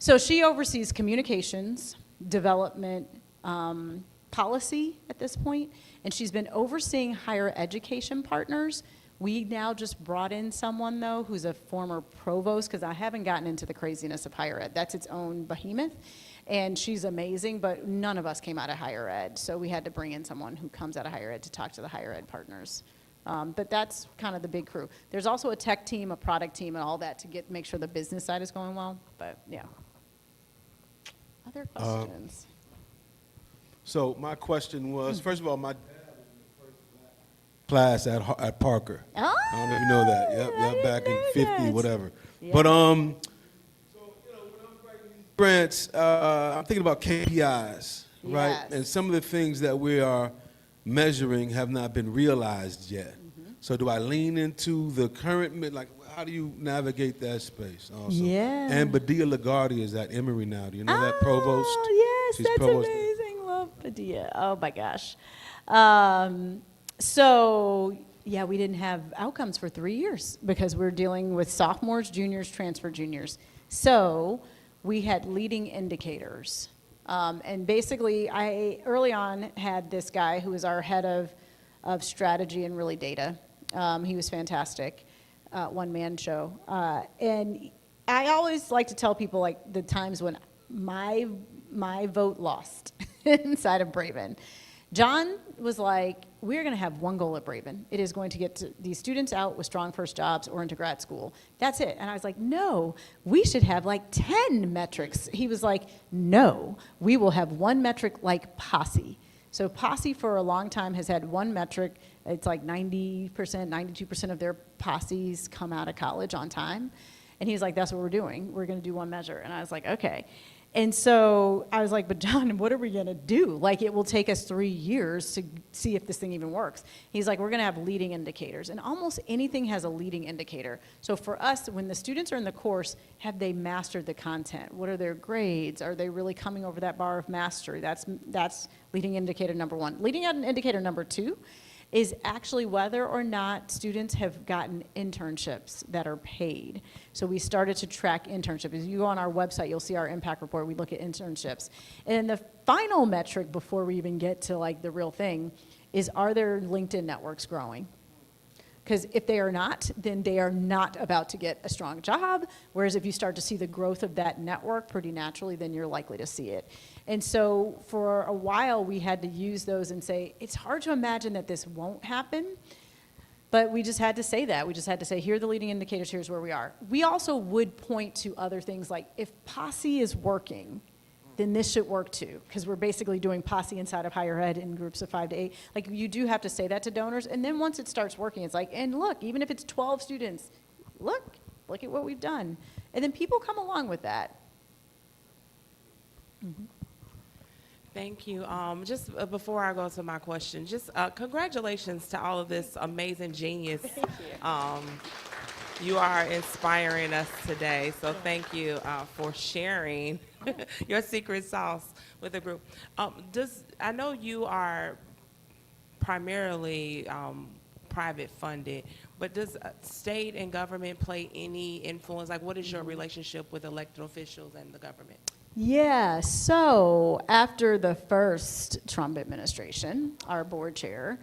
So she oversees communications, development, policy at this point, and she's been overseeing higher education partners. We now just brought in someone, though, who's a former provost, because I haven't gotten into the craziness of higher ed. That's its own behemoth. And she's amazing, but none of us came out of higher ed. So we had to bring in someone who comes out of higher ed to talk to the higher ed partners. But that's kind of the big crew. There's also a tech team, a product team, and all that to make sure the business side is going well. But yeah. Other questions? So my question was, first of all, my dad was in the first class at Parker. Oh, I don't know if you know that. Yep, back in 50, that. whatever. Yeah. But when I'm writing these grants, I'm thinking about KPIs, right? Yes. And some of the things that we are measuring have not been realized yet. Mm-hmm. So do I lean into the current, how do you navigate that space also? Yeah. And Badia LaGuardia is at Emory now. Do you know that provost? Oh, yes, She's that's provost. amazing. Love Padilla. Oh, my gosh. So, yeah, we didn't have outcomes for 3 years because we're dealing with sophomores, juniors, transfer juniors. So we had leading indicators. And basically, I early on had this guy who was our head of strategy and really data. He was fantastic, one-man show. And I always like to tell people like the times when my vote lost inside of Braven. John was like, we're going to have one goal at Braven. It is going to get these students out with strong first jobs or into grad school. That's it. And I was like, no, we should have like 10 metrics. He was like, no, we will have one metric like Posse. So Posse for a long time has had one metric. It's like 90%, 92% of their posses come out of college on time. And he's like, that's what we're doing. We're going to do one measure. And I was like, okay. And so I was like, but John, what are we gonna do? Like, it will take us 3 years to see if this thing even works. He's like, we're gonna have leading indicators. And almost anything has a leading indicator. So for us, when the students are in the course, have they mastered the content? What are their grades? Are they really coming over that bar of mastery? That's leading indicator number one. Leading indicator number two is actually whether or not students have gotten internships that are paid. So we started to track internships. If you go on our website, you'll see our impact report. We look at internships. And the final metric before we even get to like the real thing is, are their LinkedIn networks growing? Because if they are not, then they are not about to get a strong job. Whereas if you start to see the growth of that network pretty naturally, then you're likely to see it. And so for a while, we had to use those and say, it's hard to imagine that this won't happen. But we just had to say that. We just had to say, here are the leading indicators, here's where we are. We also would point to other things like, if Posse is working, then this should work too, because we're basically doing Posse inside of higher ed in groups of 5 to 8. Like, you do have to say that to donors, and then once it starts working, it's like, and look, even if it's 12 students, look at what we've done. And then people come along with that. Mm-hmm. Thank you. Just before I go to my question, just congratulations to all of this amazing genius. Thank you. You are inspiring us today, so thank you for sharing your secret sauce with the group. I know you are primarily private funded, but does state and government play any influence? Like, what is your relationship with elected officials and the government? Yeah, so after the first Trump administration, our board chair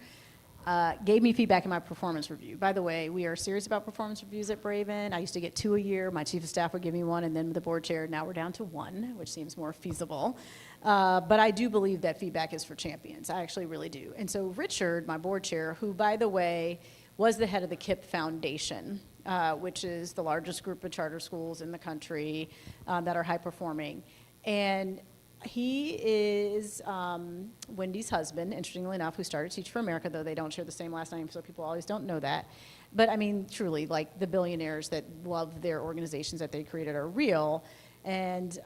gave me feedback in my performance review. By the way, we are serious about performance reviews at Braven. I used to get 2 a year. My chief of staff would give me one, and then the board chair. Now we're down to 1, which seems more feasible. But I do believe that feedback is for champions. I actually really do. And so Richard, my board chair, who, by the way, was the head of the KIPP Foundation, which is the largest group of charter schools in the country that are high performing. And he is Wendy's husband, interestingly enough, who started Teach for America, though they don't share the same last name, so people always don't know that. But I mean, truly, like, the billionaires that love their organizations that they created are real. And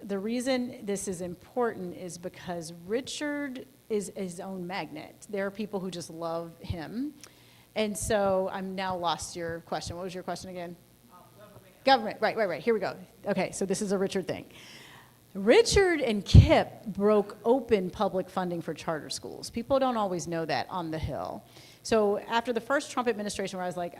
the reason this is important is because Richard is his own magnet. There are people who just love him. And so I'm now lost your question. What was your question again? Government, right. Here we go. Okay, so this is a Richard thing. Richard and KIPP broke open public funding for charter schools. People don't always know that on the Hill. So after the first Trump administration, where I was like,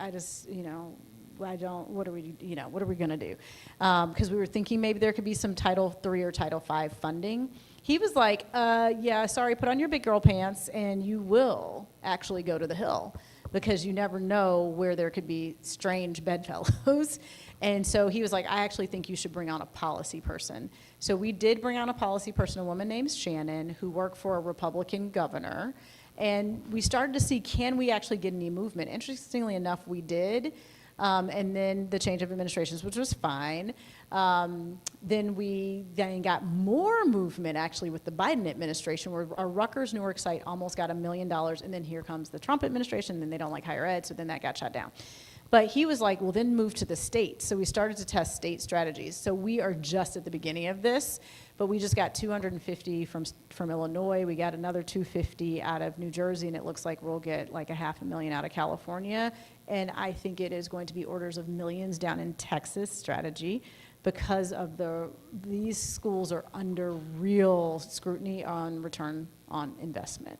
what are we gonna do? Because we were thinking maybe there could be some Title III or Title V funding. He was like, yeah, sorry, put on your big girl pants and you will actually go to the Hill, because you never know where there could be strange bedfellows. And so he was like, I actually think you should bring on a policy person. So we did bring on a policy person, a woman named Shannon, who worked for a Republican governor. And we started to see, can we actually get any movement? Interestingly enough, we did. And then the change of administrations, which was fine. Then we got more movement actually with the Biden administration, where our Rutgers Newark site almost got $1 million. And then here comes the Trump administration, and then they don't like higher ed, so then that got shut down. But he was like, well, then move to the states. So we started to test state strategies. So we are just at the beginning of this, but we just got 250 from Illinois. We got another 250 out of New Jersey, and it looks like we'll get like $500,000 out of California. And I think it is going to be orders of millions down in Texas strategy, because of these schools are under real scrutiny on return on investment.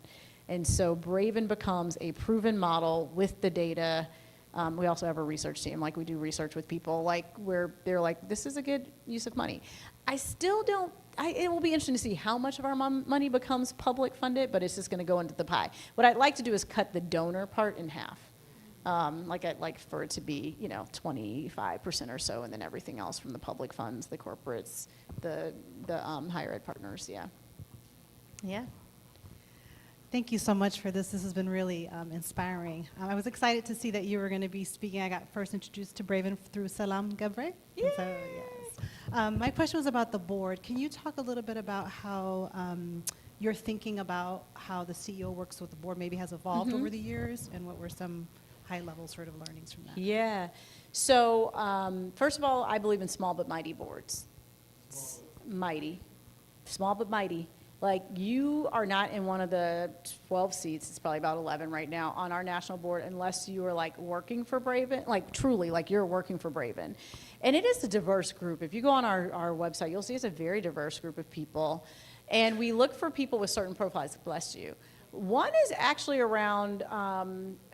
And so Braven becomes a proven model with the data. We also have a research team, like we do research with people, like where they're like, this is a good use of money. I still don't, it will be interesting to see how much of our money becomes public funded, but it's just gonna go into the pie. What I'd like to do is cut the donor part in half. Like I'd like for it to be, 25% or so, and then everything else from the public funds, the corporates, the higher ed partners, yeah. Yeah. Thank you so much for this. This has been really inspiring. I was excited to see that you were going to be speaking. I got first introduced to Braven through Salam Gabre. So, yes. My question was about the board. Can you talk a little bit about how you're thinking about how the CEO works with the board maybe has evolved over the years, and what were some high-level sort of learnings from that? Yeah. So first of all, I believe in small but mighty boards. mighty, small but mighty. Like, you are not in one of the 12 seats, it's probably about 11 right now, on our national board unless you are like working for Braven, like truly, like you're working for Braven. And it is a diverse group. If you go on our website, you'll see it's a very diverse group of people. And we look for people with certain profiles, bless you. One is actually around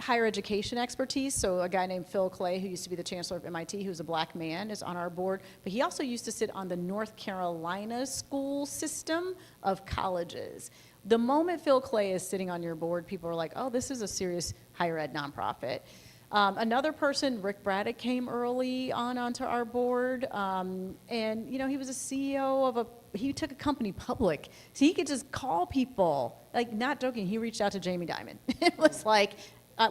higher education expertise. So a guy named Phil Clay, who used to be the chancellor of MIT, who's a black man, is on our board. But he also used to sit on the North Carolina school system of colleges. The moment Phil Clay is sitting on your board, people are like, oh, this is a serious higher ed nonprofit. Another person, Rick Braddock, came early onto our board, and you know, he was a CEO of he took a company public, so he could just call people, like, not joking, he reached out to Jamie Dimon. It was like,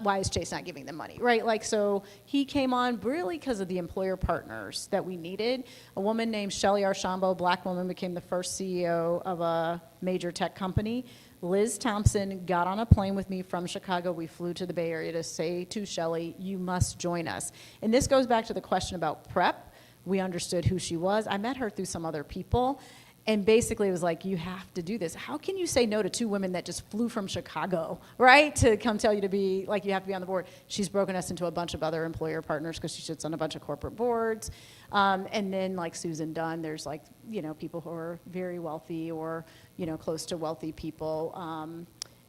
why is Chase not giving them money, right? Like, so he came on really because of the employer partners that we needed. A woman named Shelly Archambault, a black woman, became the first CEO of a major tech company. Liz Thompson got on a plane with me from Chicago. We flew to the Bay Area to say to Shelly, you must join us. And this goes back to the question about prep. We understood who she was. I met her through some other people. And basically it was like, you have to do this. How can you say no to two women that just flew from Chicago, right, to come tell you to be, like, you have to be on the board? She's broken us into a bunch of other employer partners because she sits on a bunch of corporate boards. And then, like Susan Dunn, there's, like, you know, people who are very wealthy or, you know, close to wealthy people.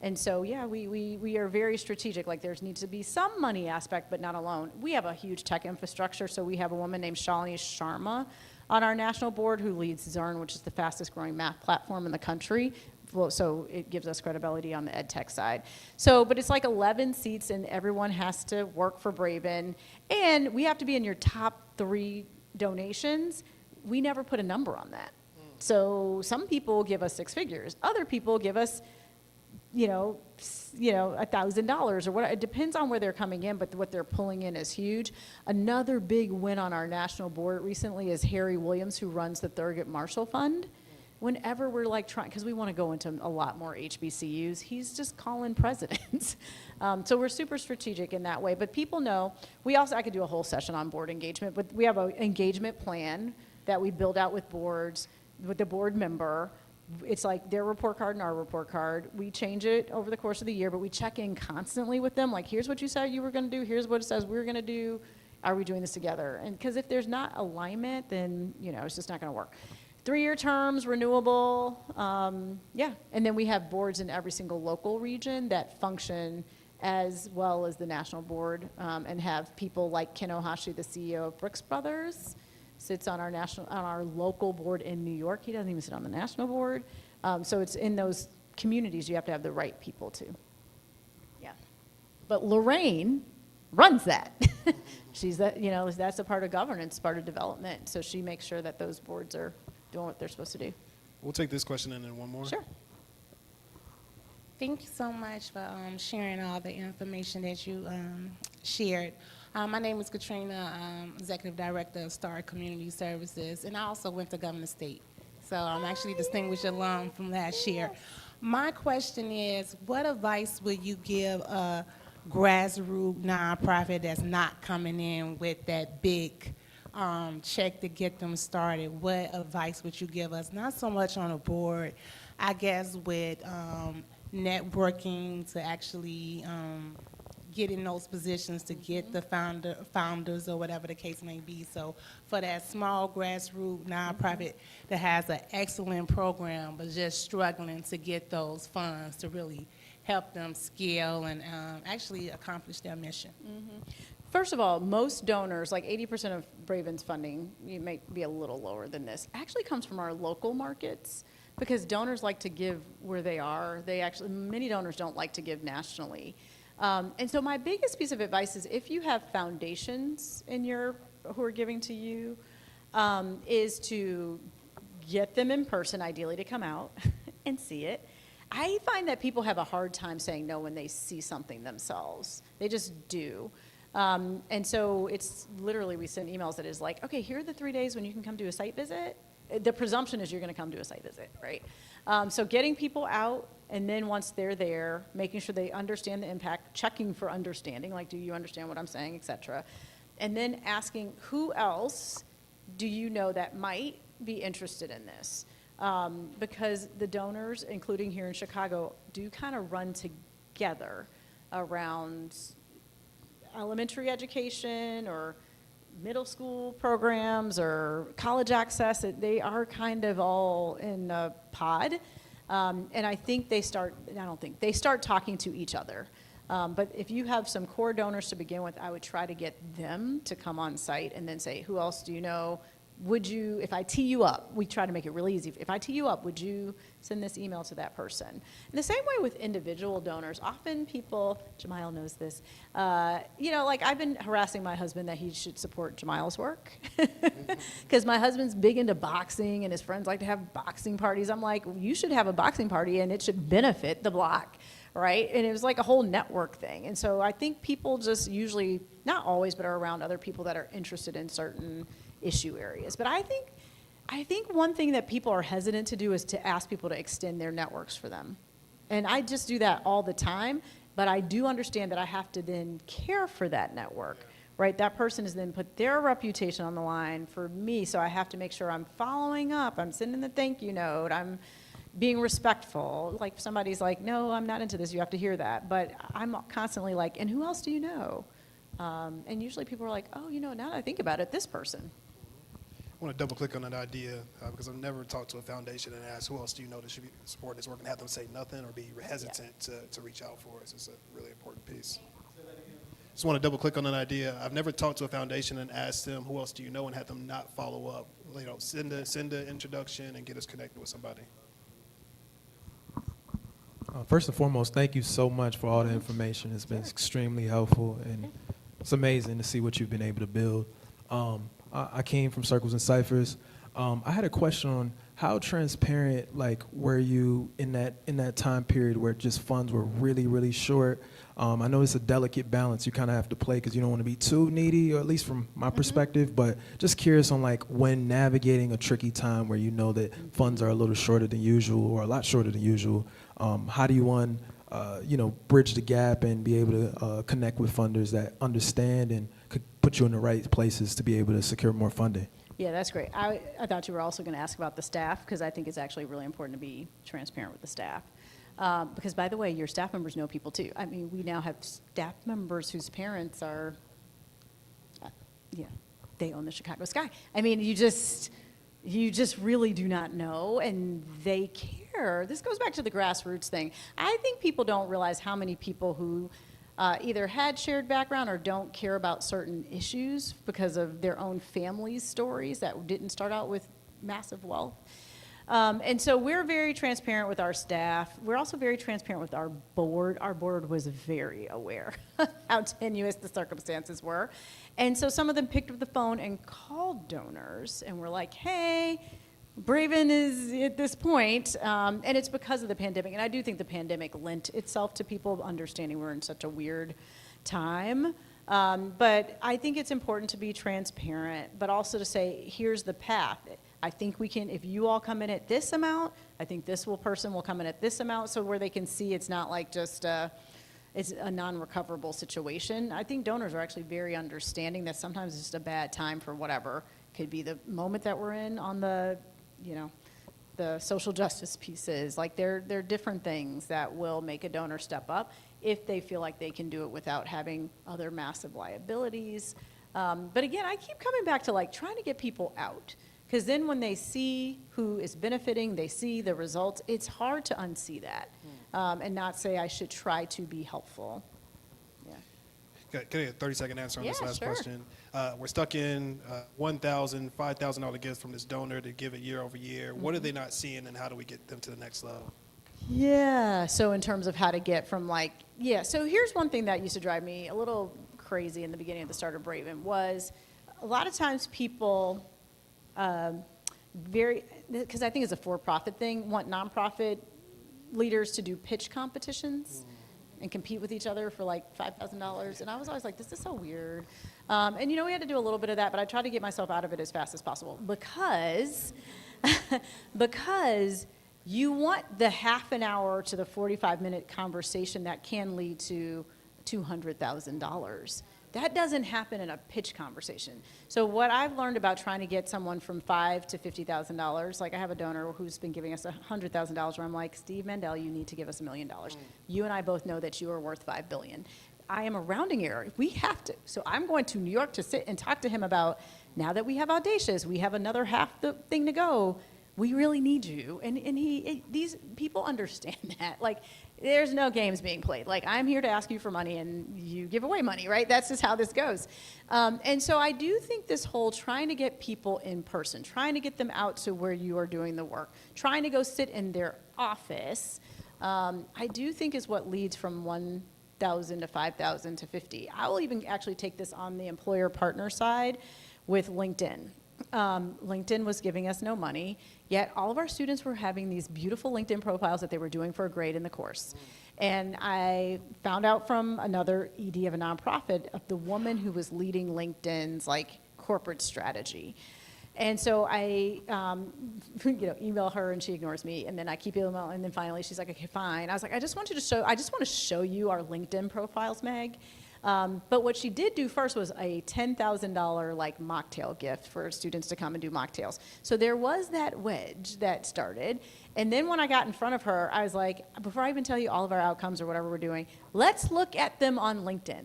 And so, yeah, we are very strategic. Like, there needs to be some money aspect, but not alone. We have a huge tech infrastructure, so we have a woman named Shalini Sharma on our national board who leads Zern, which is the fastest growing math platform in the country. Well, so it gives us credibility on the ed tech side. So, but it's like 11 seats and everyone has to work for Braven. And we have to be in your top 3 donations. We never put a number on that. So some people give us 6 figures. Other people give us, you know, $1,000 or whatever. It depends on where they're coming in, but what they're pulling in is huge. Another big win on our national board recently is Harry Williams, who runs the Thurgood Marshall Fund. Whenever we're like trying, because we want to go into a lot more HBCUs, he's just calling presidents. So we're super strategic in that way. But people know, I could do a whole session on board engagement, but we have an engagement plan that we build out with boards, with the board member. It's like their report card and our report card. We change it over the course of the year, but we check in constantly with them. Like, here's what you said you were going to do. Here's what it says we're going to do. Are we doing this together? And because if there's not alignment, then, you know, it's just not going to work. 3-year terms, renewable, yeah. And then we have boards in every single local region that function as well as the national board, and have people like Ken Ohashi, the CEO of Brooks Brothers, sits on our local board in New York. He doesn't even sit on the national board. So it's in those communities you have to have the right people too. Yeah. But Lorraine runs that. She's that, you know, that's a part of governance, part of development. So she makes sure that those boards are doing what they're supposed to do. We'll take this question and then one more. Sure. Thank you so much for sharing all the information that you shared. My name is Katrina, Executive Director of Star Community Services, and I also went to Governor State. So I'm actually a distinguished alum from last year. My question is, what advice would you give a grassroots nonprofit that's not coming in with that big check to get them started? What advice would you give us? Not so much on a board, I guess, with networking to actually get in those positions to get the founders or whatever the case may be. So for that small grassroots nonprofit that has an excellent program but just struggling to get those funds to really help them scale and actually accomplish their mission. Mm-hmm. First of all, most donors, like 80% of Braven's funding, you may be a little lower than this, actually comes from our local markets, because donors like to give where they are. Many donors don't like to give nationally. And so my biggest piece of advice is, if you have foundations who are giving to you, is to get them in person, ideally to come out and see it. I find that people have a hard time saying no when they see something themselves. They just do. And so it's literally, we send emails that is like, okay, here are the 3 days when you can come do a site visit. The presumption is you're going to come do a site visit, right? So getting people out, and then once they're there, making sure they understand the impact, checking for understanding, like, do you understand what I'm saying, et cetera. And then asking who else do you know that might be interested in this? Because the donors, including here in Chicago, do kind of run together around elementary education or middle school programs or college access. They are kind of all in a pod. And I think they start talking to each other. But if you have some core donors to begin with, I would try to get them to come on site and then say, who else do you know? Would you, if I tee you up, we try to make it really easy. If I tee you up, would you send this email to that person? And the same way with individual donors, often people, Jamil knows this, like I've been harassing my husband that he should support Jamil's work. Because my husband's big into boxing and his friends like to have boxing parties. I'm like, you should have a boxing party and it should benefit the block, right? And it was like a whole network thing. And so I think people just usually, not always, but are around other people that are interested in certain issue areas. But I think one thing that people are hesitant to do is to ask people to extend their networks for them. And I just do that all the time, but I do understand that I have to then care for that network, right? That person has then put their reputation on the line for me, so I have to make sure I'm following up, I'm sending the thank you note, I'm being respectful. Like if somebody's like, no, I'm not into this, you have to hear that. But I'm constantly like, and who else do you know? And usually people are like, oh, now that I think about it, this person. I want to double click on that idea because I've never talked to a foundation and asked who else do you know that should be supporting this work and have them say nothing or be hesitant to reach out for us. It's a really important piece. Just want to double click on that idea. I've never talked to a foundation and asked them who else do you know and had them not follow up. Send an introduction and get us connected with somebody. First and foremost, thank you so much for all the information. It's been extremely helpful, and it's amazing to see what you've been able to build. I came from Circles and Ciphers. I had a question on how transparent, were you in that time period where just funds were really, really short? I know it's a delicate balance you kind of have to play because you don't want to be too needy, or at least from my perspective. But just curious on when navigating a tricky time where you know that funds are a little shorter than usual or a lot shorter than usual. How do you bridge the gap and be able to connect with funders that understand and could put you in the right places to be able to secure more funding? Yeah, that's great. I thought you were also going to ask about the staff because I think it's actually really important to be transparent with the staff. Because, by the way, your staff members know people too. I mean, we now have staff members whose parents are, they own the Chicago Sky. I mean, you just really do not know, and they care. This goes back to the grassroots thing. I think people don't realize how many people who either had shared background or don't care about certain issues because of their own family's stories that didn't start out with massive wealth. And so we're very transparent with our staff. We're also very transparent with our board. Our board was very aware how tenuous the circumstances were. And so some of them picked up the phone and called donors and were like, hey, Braven is at this point, and it's because of the pandemic. And I do think the pandemic lent itself to people understanding we're in such a weird time. But I think it's important to be transparent, but also to say, here's the path. I think we can, if you all come in at this amount, I think this person will come in at this amount, so where they can see it's not like just it's a non-recoverable situation. I think donors are actually very understanding that sometimes it's just a bad time for whatever. Could be the moment that we're in on the, the social justice pieces. Like there are different things that will make a donor step up if they feel like they can do it without having other massive liabilities. But again, I keep coming back to trying to get people out. Because then when they see who is benefiting, they see the results, it's hard to unsee that and not say I should try to be helpful. Yeah. Can I get a 30-second answer on this last sure. question? We're stuck in $1,000, $5,000 gifts from this donor to give it year over year. What are they not seeing, and how do we get them to the next level? Yeah, so in terms of how to get from so here's one thing that used to drive me a little crazy in the beginning of the start of Braven was a lot of times people because I think it's a for-profit thing, want nonprofit leaders to do pitch competitions and compete with each other for $5,000. And I was always like, this is so weird. And we had to do a little bit of that, but I tried to get myself out of it as fast as possible because you want the half an hour to the 45-minute conversation that can lead to $200,000. That doesn't happen in a pitch conversation. So what I've learned about trying to get someone from $5,000 to $50,000, like I have a donor who's been giving us $100,000 where I'm like, Steve Mandel, you need to give us $1 million. You and I both know that you are worth $5 billion. I am a rounding error. We have to. So I'm going to New York to sit and talk to him about, now that we have Audacious, we have another half the thing to go. We really need you. And these people understand that. Like, there's no games being played. Like, I'm here to ask you for money, and you give away money, right? That's just how this goes. And so I do think this whole trying to get people in person, trying to get them out to where you are doing the work, trying to go sit in their office, I do think is what leads from 1,000 to 5,000 to 50. I will even actually take this on the employer partner side with LinkedIn. LinkedIn was giving us no money, yet all of our students were having these beautiful LinkedIn profiles that they were doing for a grade in the course. And I found out from another ED of a nonprofit of the woman who was leading LinkedIn's like corporate strategy. And so I, email her and she ignores me, and then I keep emailing, and then finally she's like, okay, fine. I was like, I just want to show you our LinkedIn profiles, Meg. But what she did do first was a $10,000 like mocktail gift for students to come and do mocktails. So there was that wedge that started. And then when I got in front of her, I was like, before I even tell you all of our outcomes or whatever we're doing, let's look at them on LinkedIn.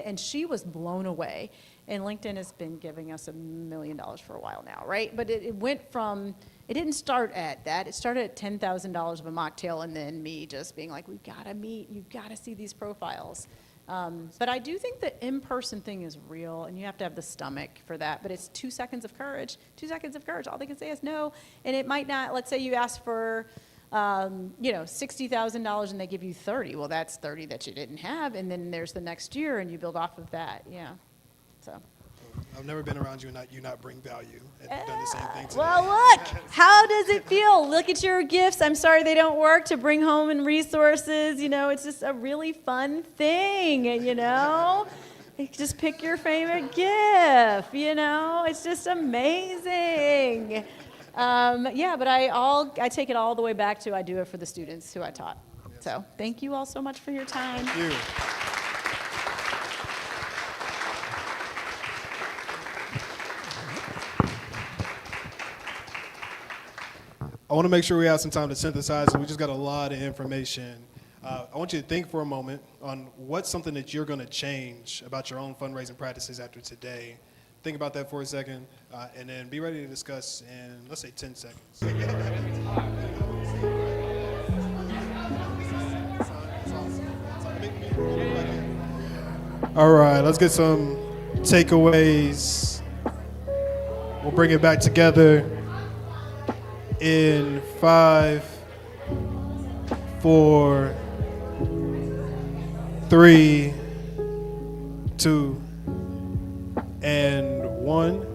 And she was blown away. And LinkedIn has been giving us $1 million for a while now, right? But it went from, it didn't start at that. It started at $10,000 of a mocktail and then me just being like, we've got to meet, you've got to see these profiles. But I do think the in-person thing is real, and you have to have the stomach for that. But it's 2 seconds of courage. 2 seconds of courage. All they can say is no. And it might not, let's say you ask for, $60,000 and they give you 30. Well, that's 30 that you didn't have. And then there's the next year, and you build off of that. Yeah. So. I've never been around you and you not bring value. And you've done the same thing today. Well, look, how does it feel? Look at your gifts. I'm sorry they don't work to bring home and resources. It's just a really fun thing, You just pick your favorite gift, It's just amazing. But I take it all the way back to I do it for the students who I taught. Yes. So thank you all so much for your time. Thank you. I want to make sure we have some time to synthesize, so we just got a lot of information. I want you to think for a moment on what's something that you're going to change about your own fundraising practices after today. Think about that for a second, and then be ready to discuss in, let's say, 10 seconds. All right, let's get some takeaways. We'll bring it back together in 5, 4, 3, 2, and 1.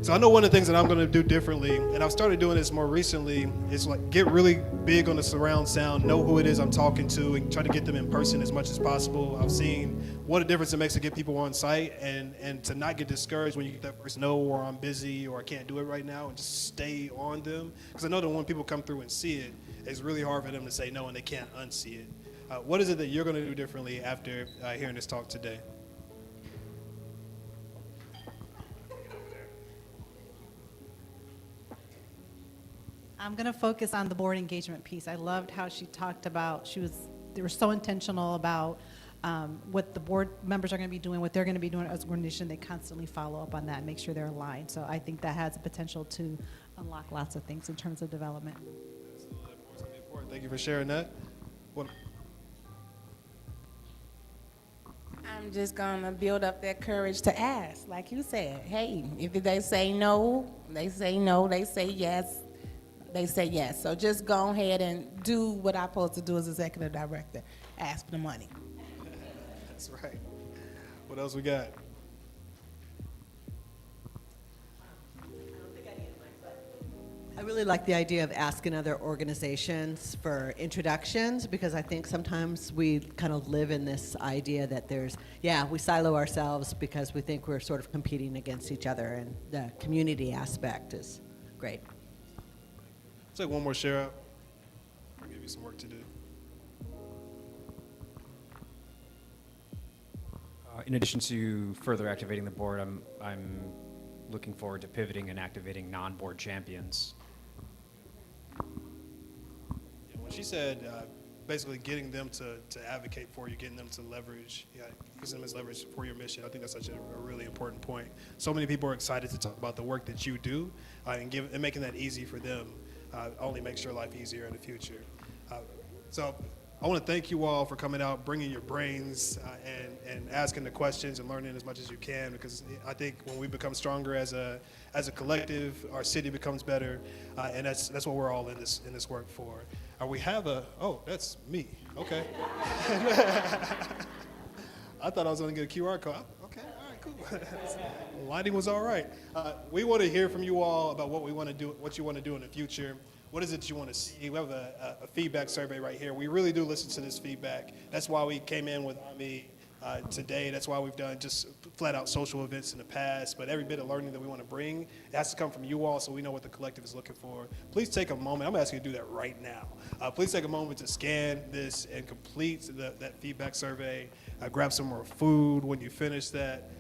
So I know one of the things that I'm going to do differently, and I've started doing this more recently, is like get really big on the surround sound, know who it is I'm talking to, and try to get them in person as much as possible. I've seen what a difference it makes to get people on site and to not get discouraged when you get that first no, or I'm busy, or I can't do it right now, and just stay on them. Because I know that when people come through and see it, it's really hard for them to say no and they can't unsee it. What is it that you're going to do differently after hearing this talk today? I'm going to focus on the board engagement piece. I loved how she talked about, they were so intentional about what the board members are going to be doing, what they're going to be doing as an organization. They constantly follow up on that and make sure they're aligned. So I think that has the potential to unlock lots of things in terms of development. Absolutely. Thank you for sharing that. I'm just gonna build up that courage to ask. Like you said, hey, if they say no, they say no. They say yes, they say yes. So just go ahead and do what I'm supposed to do as executive director. Ask for the money. That's right. What else we got? I really like the idea of asking other organizations for introductions, because I think sometimes we kind of live in this idea that we silo ourselves because we think we're sort of competing against each other, and the community aspect is great. Let's take one more share out. I'll give you some work to do. In addition to further activating the board, I'm looking forward to pivoting and activating non-board champions. Yeah, when she said basically getting them to advocate for you, getting them to leverage, using them as leverage for your mission, I think that's such a really important point. So many people are excited to talk about the work that you do and making that easy for them only makes your life easier in the future. So I want to thank you all for coming out, bringing your brains and asking the questions and learning as much as you can, because I think when we become stronger as a collective, our city becomes better, and that's what we're all in this work for. We have that's me. Okay. I thought I was going to get a QR code. Okay, all right, cool. Lighting was all right. We want to hear from you all about what we want to do, what you want to do in the future. What is it you want to see? We have a feedback survey right here. We really do listen to this feedback. That's why we came in with Ami today. That's why we've done just flat out social events in the past. But every bit of learning that we want to bring, it has to come from you all so we know what the collective is looking for. Please take a moment. I'm asking you to do that right now. Please take a moment to scan this and complete that feedback survey. Grab some more food when you finish that.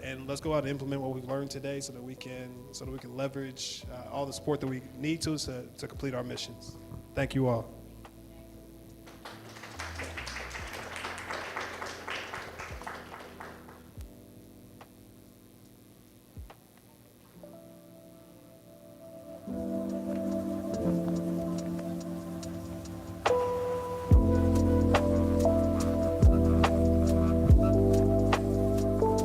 And let's go out and implement what we've learned today so that we can leverage all the support that we need to complete our missions. Thank you all.